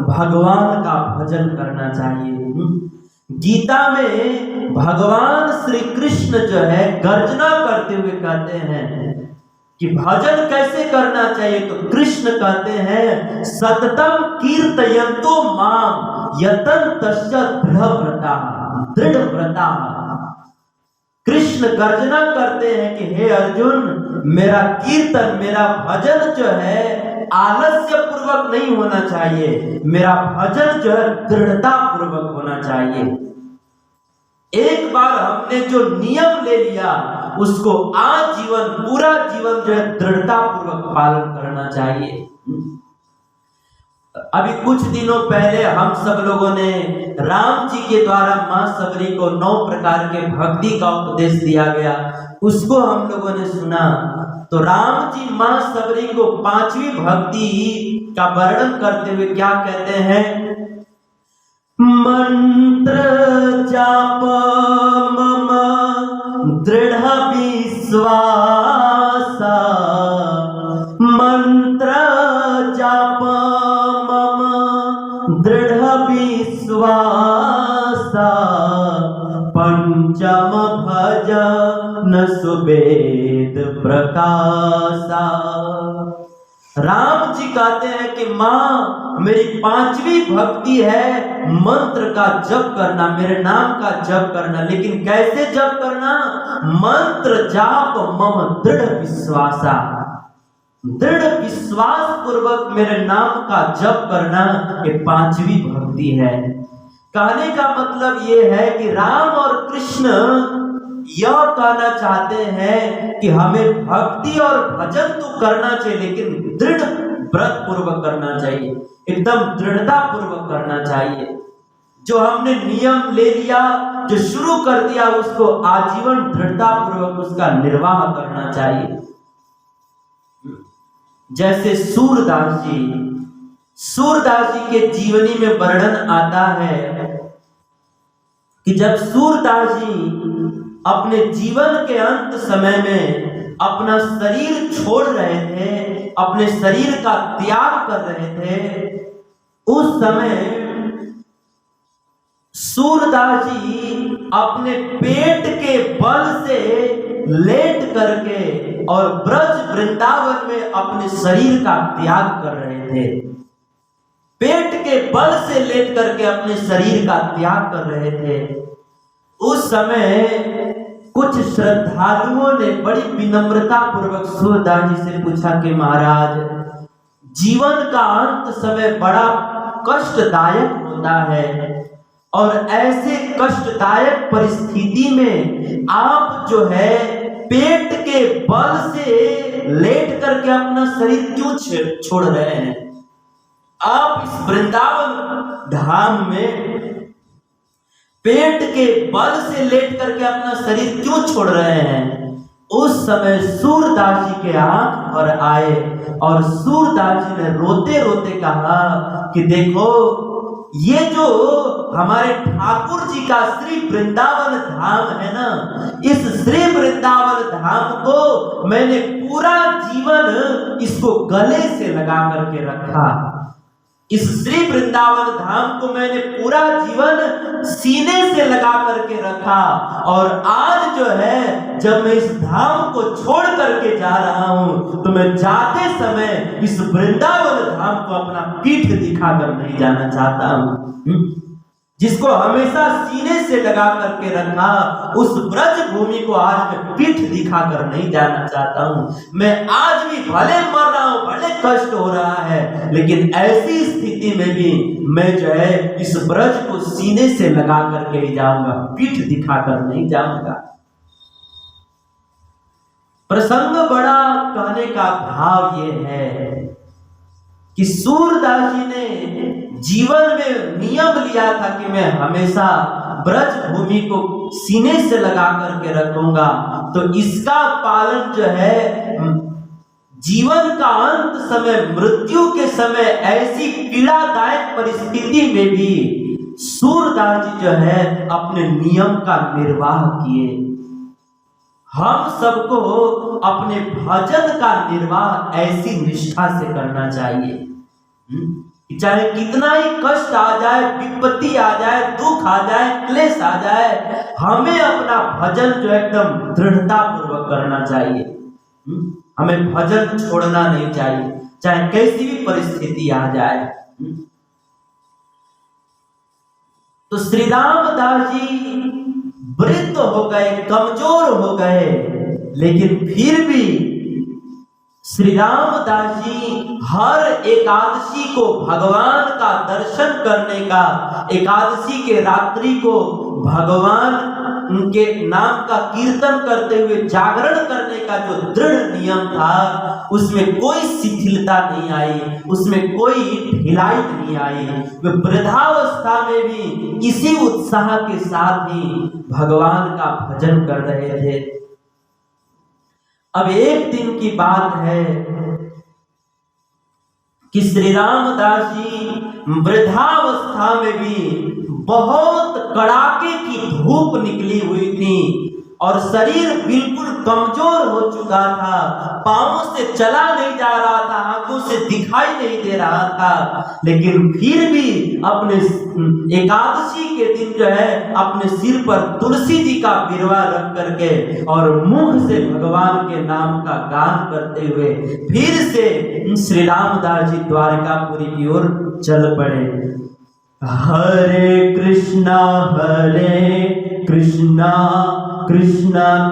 भगवान का भजन करना चाहिए। गीता में भगवान श्री कृष्ण जो है गर्जना करते हुए कहते हैं कि भजन कैसे करना चाहिए, तो कृष्ण कहते हैं सततम कीर्तयन्तो माम यतन्तश्च दृढ़ व्रता। कृष्ण गर्जना करते हैं कि हे अर्जुन, मेरा कीर्तन, मेरा भजन जो है आलस्य पूर्वक नहीं होना चाहिए, मेरा भजन जो है दृढ़ता पूर्वक होना चाहिए। एक बार हमने जो नियम ले लिया उसको आजीवन, पूरा जीवन जो है दृढ़ता पूर्वक पालन करना चाहिए। अभी कुछ दिनों पहले हम सब लोगों ने राम जी के द्वारा मां सबरी को 9 प्रकार के भक्ति का उपदेश दिया गया, उसको हम लोगों ने सुना। तो राम जी मां सबरी को 5वीं भक्ति का वर्णन करते हुए क्या कहते हैं, मंत्र जाप मम दृढ़ विश्वासा, मंत्र जाप मम दृढ़ विश्वासा, पंचम भजन सुवेद प्रकाशा। राम जी कहते हैं कि माँ मेरी 5वीं भक्ति है मंत्र का जप करना, मेरे नाम का जप करना, लेकिन कैसे जप करना, मंत्र जाप मम दृढ़ विश्वासा, दृढ़ विश्वास पूर्वक मेरे नाम का जप करना, ये 5वीं भक्ति है। कहने का मतलब ये है कि राम और कृष्ण यह कहना चाहते हैं कि हमें भक्ति और भजन तो करना चाहिए, लेकिन दृढ़ व्रत पूर्वक करना चाहिए, एकदम दृढ़ता पूर्वक करना चाहिए। जो हमने नियम ले लिया, जो शुरू कर दिया, उसको आजीवन दृढ़ता पूर्वक उसका निर्वाह करना चाहिए। जैसे सूरदास जी के जीवनी में वर्णन आता है कि जब सूरदास जी अपने जीवन के अंत समय में अपना शरीर छोड़ रहे थे, अपने शरीर का त्याग कर रहे थे, उस समय सूरदास जी अपने पेट के बल से लेट करके और ब्रज वृंदावन में अपने शरीर का त्याग कर रहे थे। पेट के बल से लेट करके अपने शरीर का त्याग कर रहे थे। उस समय कुछ श्रद्धालुओं ने बड़ी विनम्रता पूर्वक सूरदास जी से पूछा कि महाराज, जीवन का अंत समय बड़ा कष्टदायक होता है और ऐसे कष्टदायक परिस्थिति में आप जो है पेट के बल से लेट करके अपना शरीर क्यों छोड़ रहे हैं? आप इस वृंदावन धाम में पेट के बल से लेट करके अपना शरीर क्यों छोड़ रहे हैं? उस समय सूरदास जी के आंख भर आए और सूरदास जी ने रोते रोते कहा कि देखो, ये जो हमारे ठाकुर जी का श्री वृंदावन धाम है ना, इस श्री वृंदावन धाम को मैंने पूरा जीवन इसको गले से लगा करके रखा। इस श्री वृंदावन धाम को मैंने पूरा जीवन सीने से लगा करके रखा, और आज जो है जब मैं इस धाम को छोड़ करके जा रहा हूं तो मैं जाते समय इस वृंदावन धाम को अपना पीठ दिखाकर नहीं जाना चाहता हूं। जिसको हमेशा सीने से लगा करके रखा, उस ब्रज भूमि को आज मैं पीठ दिखाकर नहीं जाना चाहता हूं। मैं आज भी भले मर रहा हूं, भले कष्ट हो रहा है, लेकिन ऐसी स्थिति में भी मैं जो है इस ब्रज को सीने से लगा करके ही जाऊंगा, पीठ दिखाकर नहीं जाऊंगा। प्रसंग बड़ा कहने का भाव ये है कि सूरदास जी ने जीवन में नियम लिया था कि मैं हमेशा ब्रज भूमि को सीने से लगा करके रखूंगा, तो इसका पालन जो है जीवन का अंत समय, मृत्यु के समय ऐसी पीड़ादायक परिस्थिति में भी सूरदास जी जो है अपने नियम का निर्वाह किए। हम सबको अपने भजन का निर्वाह ऐसी निष्ठा से करना चाहिए। चाहे कितना ही कष्ट आ जाए, विपत्ति आ जाए, दुख आ जाए, क्लेश आ जाए, हमें अपना भजन जो एकदम दृढ़ता पूर्वक करना चाहिए। हमें भजन छोड़ना नहीं चाहिए, चाहे कैसी भी परिस्थिति आ जाए। तो श्री रामदास जी वृद्ध हो गए, कमजोर हो गए, लेकिन फिर भी श्री रामदास जी हर एकादशी को भगवान का दर्शन करने का, एकादशी के रात्रि को भगवान उनके नाम का कीर्तन करते हुए जागरण करने का जो दृढ़ नियम था, उसमें कोई शिथिलता नहीं आई, उसमें कोई ढिलाई नहीं आई। वे वृद्धावस्था में भी इसी उत्साह के साथ ही भगवान का भजन कर रहे थे। अब एक दिन की बात है कि श्री रामदास जी वृद्धावस्था में भी बहुत कड़ाके की धूप निकली हुई थी और शरीर बिल्कुल कमजोर हो चुका था, पांवों से चला नहीं जा रहा था, आंखों से दिखाई नहीं दे रहा था, लेकिन फिर भी अपने एकादशी के दिन जो है अपने सिर पर तुलसी जी का बिरवा रख करके और मुख से भगवान के नाम का गान करते हुए फिर से श्री रामदास जी द्वारकापुरी की ओर चल पड़े। हरे कृष्णा कृष्णा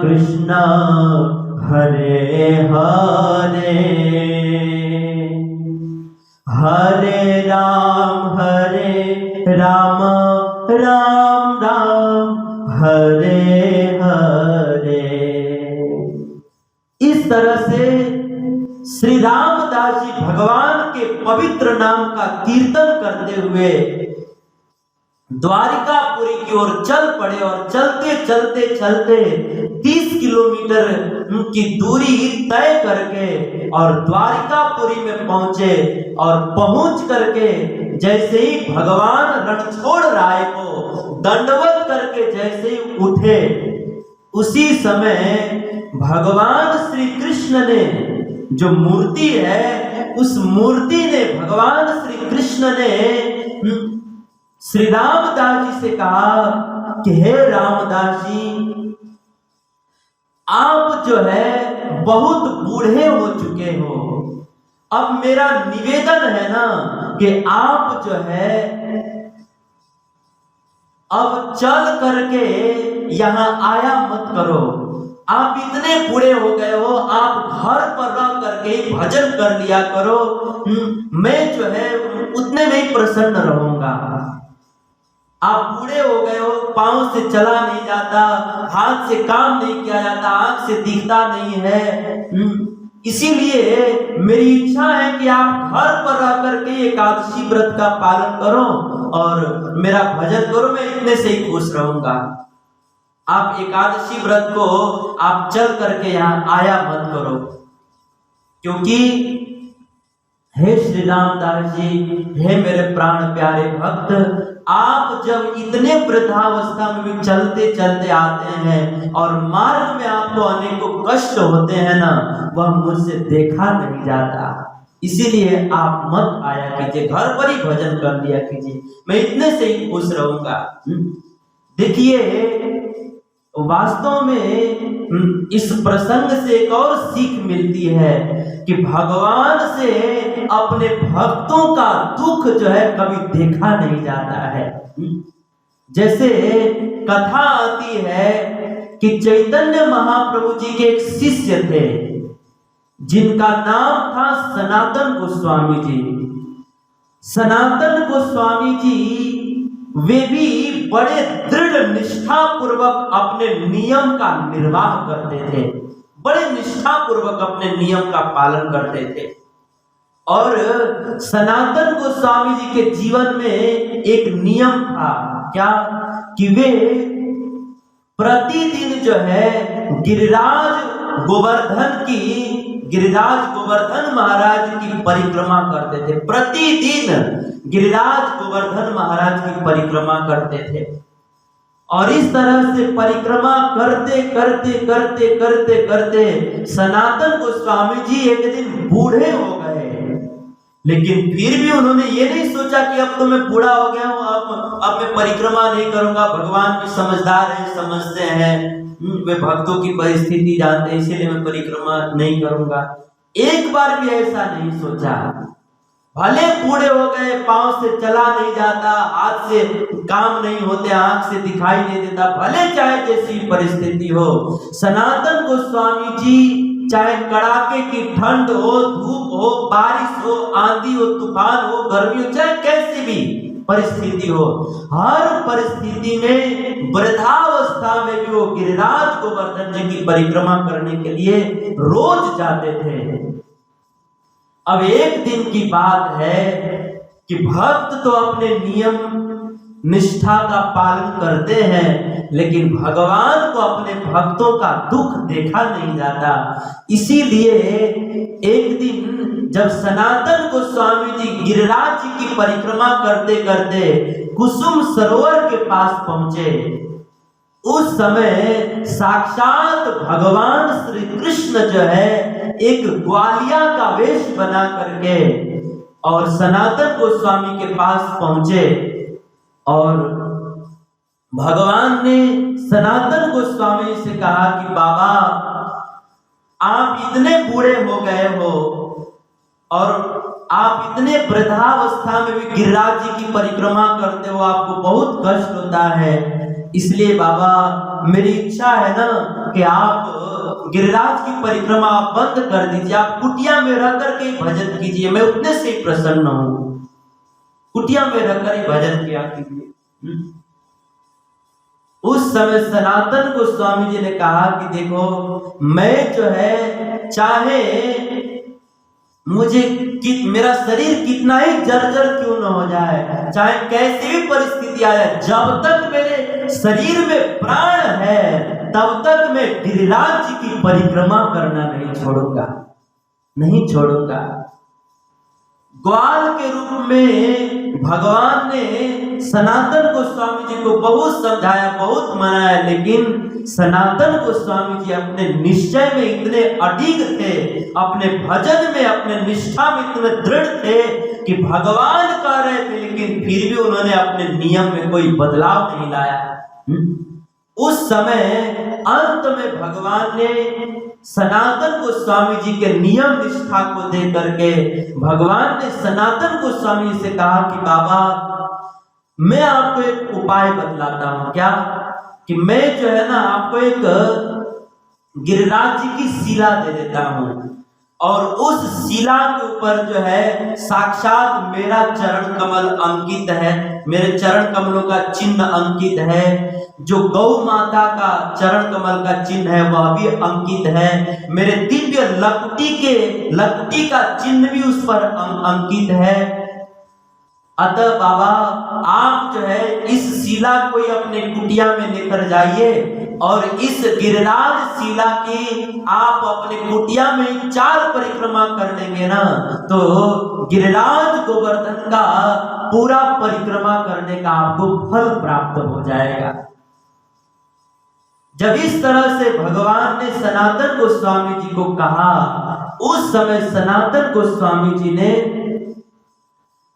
कृष्णा हरे हरे, हरे राम राम राम हरे हरे। इस तरह से श्री रामदास जी भगवान के पवित्र नाम का कीर्तन करते हुए द्वारिकापुरी की ओर चल पड़े और चलते चलते चलते 30 किलोमीटर की दूरी तय करके और द्वारिकापुरी में पहुंचे और पहुंच करके जैसे ही भगवान रणछोड़ राय को दंडवत करके जैसे ही उठे, उसी समय भगवान श्री कृष्ण ने जो मूर्ति है, उस मूर्ति ने, भगवान श्री कृष्ण ने श्री रामदास जी से कहा कि हे रामदास जी, आप जो है बहुत बूढ़े हो चुके हो, अब मेरा निवेदन है ना कि आप जो है अब चल करके यहां आया मत करो, आप इतने बूढ़े हो गए हो, आप घर पर रह करके भजन कर लिया करो, मैं जो है उतने में ही प्रसन्न रहूंगा। आप बूढ़े हो गए हो, पांव से चला नहीं जाता, हाथ से काम नहीं किया जाता, आंख से दिखता नहीं है, इसीलिए मेरी इच्छा है कि आप घर पर रह करके एकादशी व्रत का पालन करो और मेरा भजन करो, मैं इतने से ही खुश रहूंगा। आप एकादशी व्रत को आप चल करके यहाँ आया मत करो, क्योंकि हे श्री रामदास जी, हे मेरे प्राण प्यारे भक्त, आप जब इतने वृद्धावस्था में भी चलते चलते आते हैं और मार्ग में आपको अनेकों कष्ट होते हैं ना, वह मुझसे देखा नहीं जाता, इसीलिए आप मत आया कीजिए, घर पर ही भजन कर लिया कीजिए, मैं इतने से ही खुश रहूंगा। देखिए, वास्तव में इस प्रसंग से एक और सीख मिलती है कि भगवान से अपने भक्तों का दुख जो है कभी देखा नहीं जाता है। जैसे कथा आती है कि चैतन्य महाप्रभु जी के एक शिष्य थे जिनका नाम था सनातन गोस्वामी जी। सनातन गोस्वामी जी वे भी बड़े दृढ़ निष्ठा पूर्वक अपने नियम का निर्वाह करते थे, बड़े निष्ठा पूर्वक अपने नियम का पालन करते थे। और सनातन गोस्वामी जी के जीवन में एक नियम था, क्या, कि वे प्रतिदिन जो है गिरिराज गोवर्धन महाराज की परिक्रमा करते थे। प्रतिदिन गिरिराज गोवर्धन महाराज की परिक्रमा करते थे। और इस तरह से परिक्रमा करते करते करते करते करते सनातन गोस्वामी जी एक दिन बूढ़े हो गए। लेकिन फिर भी उन्होंने ये नहीं सोचा कि अब तो मैं बूढ़ा हो गया हूं, अब मैं परिक्रमा नहीं करूंगा। भगवान भी समझदार है, समझते हैं, वे भक्तों की परिस्थिति जानते हैं, इसीलिए मैं परिक्रमा नहीं करूंगा। एक बार भी ऐसा नहीं सोचा। भले बूढ़े हो गए, पांव से चला नहीं जाता, हाथ से काम नहीं होते, आंख से दिखाई नहीं देता, भले चाहे जैसी परिस्थिति हो, सनातन गोस्वामी जी चाहे कड़ाके की ठंड हो, धूप हो, बारिश हो, आंधी हो, तूफान हो, गर्मी हो, चाहे कैसी भी परिस्थिति हो, हर परिस्थिति में वृद्धावस्था में भी वो गिरिराज गोवर्धन जी की परिक्रमा करने के लिए रोज जाते थे। अब एक दिन की बात है कि भक्त तो अपने नियम निष्ठा का पालन करते हैं, लेकिन भगवान को अपने भक्तों का दुख देखा नहीं जाता। इसीलिए एक दिन जब सनातन गोस्वामी जी गिरिराज जी की परिक्रमा करते करते कुसुम सरोवर के पास पहुंचे, उस समय साक्षात भगवान श्री कृष्ण जो है एक ग्वालिया का वेश बना करके और सनातन गोस्वामी के पास पहुंचे। और भगवान ने सनातन गोस्वामी से कहा कि बाबा, आप इतने बूढ़े हो गए हो और आप इतने वृद्धावस्था में भी गिरिराज जी की परिक्रमा करते हो, आपको बहुत कष्ट होता है, इसलिए बाबा मेरी इच्छा है ना कि आप गिरिराज की परिक्रमा बंद कर दीजिए, आप कुटिया में रह करके भजन कीजिए, मैं उतने से ही प्रसन्न हूं, कुटिया में रहकर ही भजन किया कीजिए। उस समय सनातन गोस्वामी जी ने कहा कि देखो, मैं जो है चाहे मुझे मेरा शरीर कितना ही जर्जर क्यों न हो जाए, चाहे कैसी भी परिस्थिति आ जाए, जब तक मेरे शरीर में प्राण है तब तक मैं गिरिराज जी की परिक्रमा करना नहीं छोड़ूंगा। ग्वाल के रूप में भगवान ने सनातन गोस्वामी जी को बहुत समझाया, बहुत मनाया, लेकिन सनातन गोस्वामी जी अपने निश्चय में इतने अडिग थे, अपने भजन में, अपने निष्ठा में इतने दृढ़ थे कि भगवान कह रहे थे, लेकिन फिर भी उन्होंने अपने नियम में कोई बदलाव नहीं लाया। उस समय अंत में भगवान ने सनातन गोस्वामी जी के नियम निष्ठा को देख करके भगवान ने सनातन गोस्वामी से कहा कि बाबा, मैं आपको एक उपाय बतलाता हूं, क्या, कि मैं जो है ना आपको एक गिरिराज जी की शिला दे देता हूं, और उस शिला के ऊपर जो है साक्षात मेरा चरण कमल अंकित है, मेरे चरण कमलों का चिन्ह अंकित है, जो गौ माता का चरण कमल का चिन्ह है वह भी अंकित है, मेरे दिव्य लकुटी का चिन्ह भी उस पर अंकित है। अतः बाबा, आप जो है इस शिला को अपने कुटिया में लेकर जाइए और इस गिरिराज शिला की आप अपने कुटिया में 4 परिक्रमा कर लेंगे ना, तो गिरिराज गोवर्धन का पूरा परिक्रमा करने का आपको फल प्राप्त हो जाएगा। जब इस तरह से भगवान ने सनातन गोस्वामी जी को कहा, उस समय सनातन गोस्वामी जी ने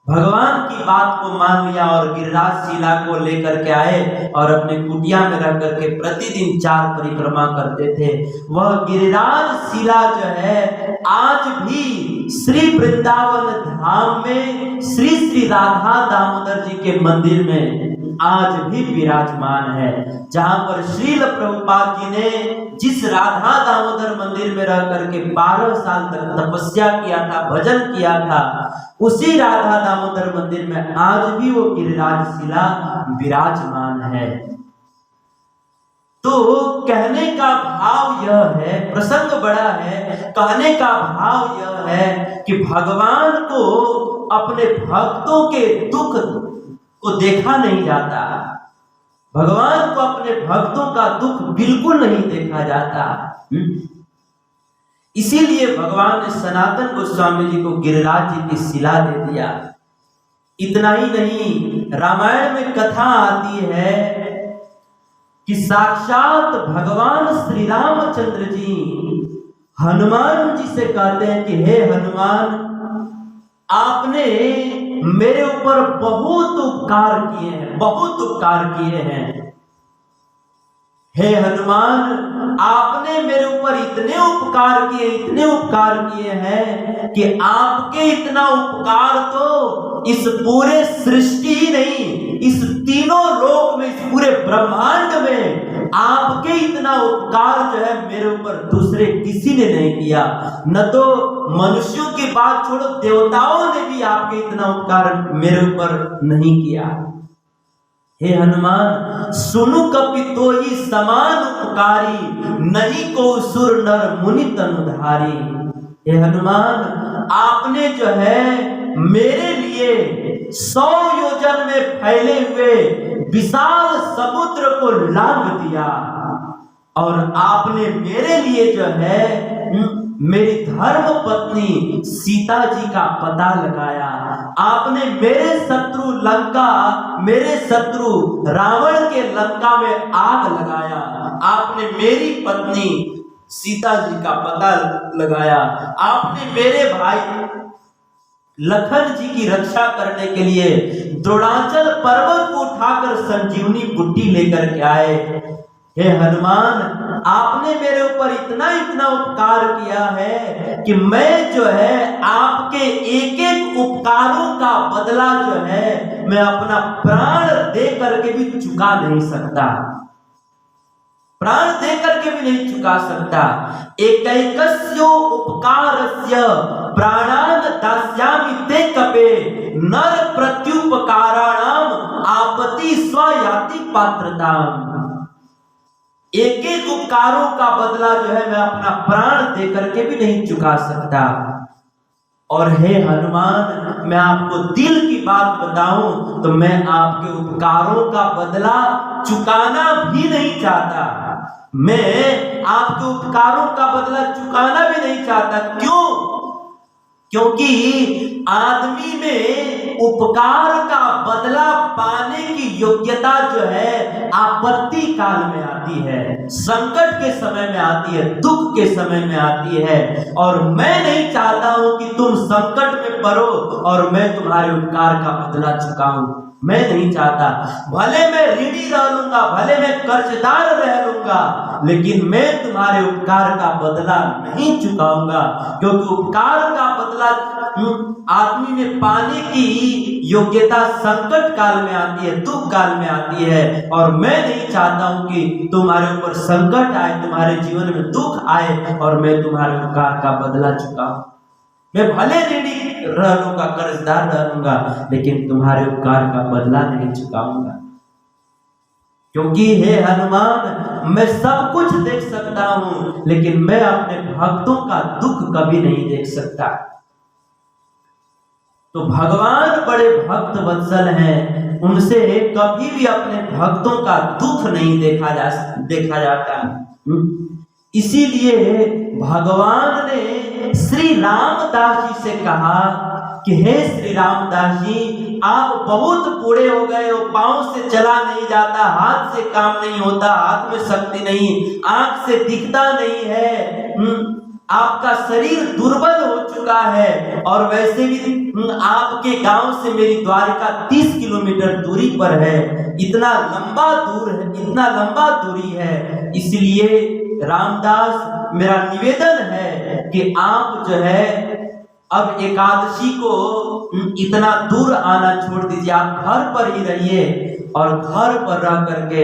भगवान की बात को मान लिया और गिरिराज शिला को लेकर के आए और अपने कुटिया में रह करके प्रतिदिन 4 परिक्रमा करते थे। वह गिरिराज शिला जो है आज भी श्री वृंदावन धाम में श्री श्री राधा दामोदर जी के मंदिर में आज भी विराजमान है। जहां पर श्रील प्रभुपाद जी ने जिस राधा दामोदर मंदिर में रह करके 12 साल तक तपस्या किया था, भजन किया था, उसी राधा दामोदर मंदिर में आज भी वो गिरिराज शिला विराजमान है। तो कहने का भाव यह है, प्रसंग बड़ा है, कहने का भाव यह है कि भगवान को अपने भक्तों के दुख को देखा नहीं जाता, भगवान को अपने भक्तों का दुख बिल्कुल नहीं देखा जाता। इसीलिए भगवान ने सनातन गोस्वामी जी को गिरिराज जी की शिला दे दिया। इतना ही नहीं, रामायण में कथा आती है कि साक्षात भगवान श्री रामचंद्र जी हनुमान जी से कहते हैं कि हे हनुमान, आपने मेरे ऊपर बहुत उपकार किए हैं, बहुत उपकार किए हैं। हे हनुमान, आपने मेरे ऊपर इतने उपकार किए, इतने उपकार किए हैं कि आपके इतना उपकार तो इस पूरे सृष्टि ही नहीं, इस तीनों लोक में, इस पूरे ब्रह्मांड में आपके इतना उपकार जो है मेरे ऊपर दूसरे किसी ने नहीं किया। न तो मनुष्यों की बात छोड़ो, देवताओं ने भी आपके इतना उपकार मेरे ऊपर नहीं किया। हे हनुमान, सुनु कपि तो ही समान उपकारी, नहीं को सुर नर मुनि तनुधारी। हे हनुमान, आपने जो है मेरे लिए 100 योजन में फैले हुए विशाल समुद्र को लांघ दिया, और आपने मेरे लिए जो है मेरी धर्म पत्नी सीता जी का पता लगाया। आपने मेरे शत्रु लंका, मेरे शत्रु रावण के लंका में आग लगाया। आपने मेरी पत्नी सीता जी का पता लगाया। आपने मेरे भाई लखन जी की रक्षा करने के लिए द्रोणाचल पर्वत को उठाकर संजीवनी बुट्टी लेकर के आए। हे हनुमान, आपने मेरे ऊपर इतना इतना उपकार किया है कि मैं जो है आपके एक एक उपकारों का बदला जो है मैं अपना प्राण दे करके भी चुका नहीं सकता, प्राण दे करके भी नहीं चुका सकता। एकैकस्य उपकारस्य प्राणान दास्यामि ते कपे, नर प्रत्युपकाराणाम आपत्ति स्वयाति पात्रताम। एक एक उपकारों का बदला जो है मैं अपना प्राण दे करके भी नहीं चुका सकता। और हे हनुमान, मैं आपको दिल की बात बताऊं तो मैं आपके उपकारों का बदला चुकाना भी नहीं चाहता। मैं आपके उपकारों का बदला चुकाना भी नहीं चाहता। क्यों? क्योंकि आदमी में उपकार का बदला पाने की योग्यता जो है आपत्ति काल में आती है, संकट के समय में आती है, दुख के समय में आती है। और मैं नहीं चाहता हूं कि तुम संकट में पड़ो और मैं तुम्हारे उपकार का बदला चुकाऊं। मैं नहीं चाहता। भले मैं ऋणी रह लूंगा, भले मैं कर्जदार रह लूंगा, लेकिन मैं तुम्हारे उपकार का बदला नहीं चुकाऊंगा। क्योंकि उपकार का बदला आदमी में पाने की योग्यता संकट काल में आती है, दुख काल में आती है। और मैं नहीं चाहता हूं कि तुम्हारे ऊपर संकट आए, तुम्हारे जीवन में दुख आए और मैं तुम्हारे उपकार का बदला चुकाऊं। मैं भले ऋणी रह लूंगा, कर्जदार रह लूंगा, लेकिन तुम्हारे उपकार का बदला नहीं चुकाऊंगा। क्योंकि हे हनुमान, मैं सब कुछ देख सकता हूं, लेकिन मैं अपने भक्तों का दुख कभी नहीं देख सकता। तो भगवान बड़े भक्त वत्सल हैं, उनसे कभी भी अपने भक्तों का दुख नहीं देखा जाता। इसीलिए भगवान ने श्री रामदास जी से कहा कि हे श्री रामदास जी, आप बहुत बूढ़े हो गए हो, पांव से चला नहीं जाता, हाथ से काम नहीं होता, हाथ में शक्ति नहीं, आंख से दिखता नहीं है, आपका शरीर दुर्बल हो चुका है। और वैसे भी आपके गांव से मेरी द्वारिका 30 किलोमीटर दूरी पर है, इतना लंबा दूरी है। इसलिए रामदास, मेरा निवेदन है कि आप जो है अब एकादशी को इतना दूर आना छोड़ दीजिए, आप घर पर ही रहिए और घर पर रह करके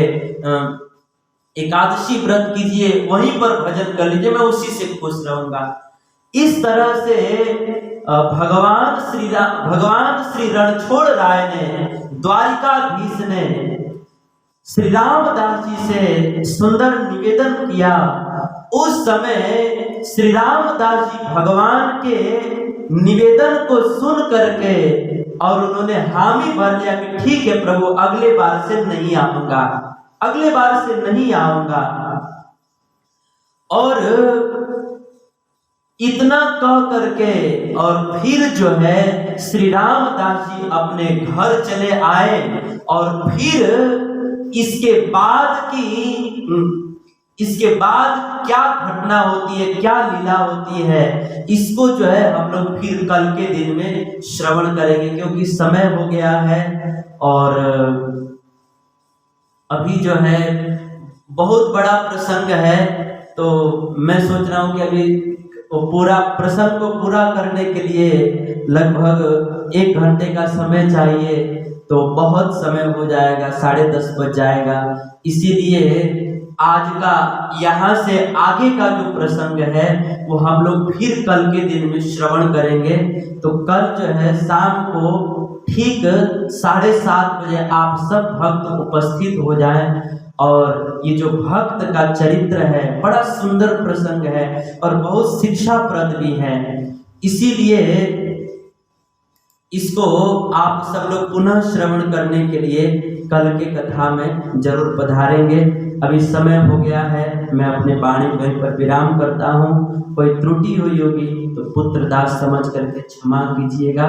एकादशी व्रत कीजिए, वहीं पर भजन कर लीजिए, मैं उसी से खुश रहूंगा। इस तरह से भगवान श्री रणछोड़ राय ने, द्वारिकाधीश ने श्री रामदास जी से सुंदर निवेदन किया, उस समय श्री रामदास जी भगवान के निवेदन को सुन करके और उन्होंने हामी भर लिया कि ठीक है प्रभु, अगले बार से नहीं आऊंगा, अगले बार से नहीं आऊंगा। और इतना कह करके और फिर जो है श्री रामदास जी अपने घर चले आए। और फिर इसके बाद क्या घटना होती है, क्या लीला होती है, इसको जो है हम लोग फिर कल के दिन में श्रवण करेंगे, क्योंकि समय हो गया है और अभी जो है बहुत बड़ा प्रसंग है। तो मैं सोच रहा हूं कि अभी पूरा प्रसंग को पूरा करने के लिए लगभग 1 घंटे का समय चाहिए, तो बहुत समय हो जाएगा, 10:30 बज जाएगा। इसीलिए आज का यहाँ से आगे का जो प्रसंग है वो हम लोग फिर कल के दिन में श्रवण करेंगे। तो कल जो है शाम को ठीक 7:30 बजे आप सब भक्त उपस्थित हो जाएं। और ये जो भक्त का चरित्र है बड़ा सुंदर प्रसंग है और बहुत शिक्षाप्रद भी है, इसीलिए इसको आप सब लोग पुनः श्रवण करने के लिए कल के कथा में जरूर पधारेंगे। अभी समय हो गया है, मैं अपने वाणी वहीं पर विराम करता हूँ। कोई त्रुटि हुई होगी तो पुत्रदास समझ करके क्षमा कीजिएगा।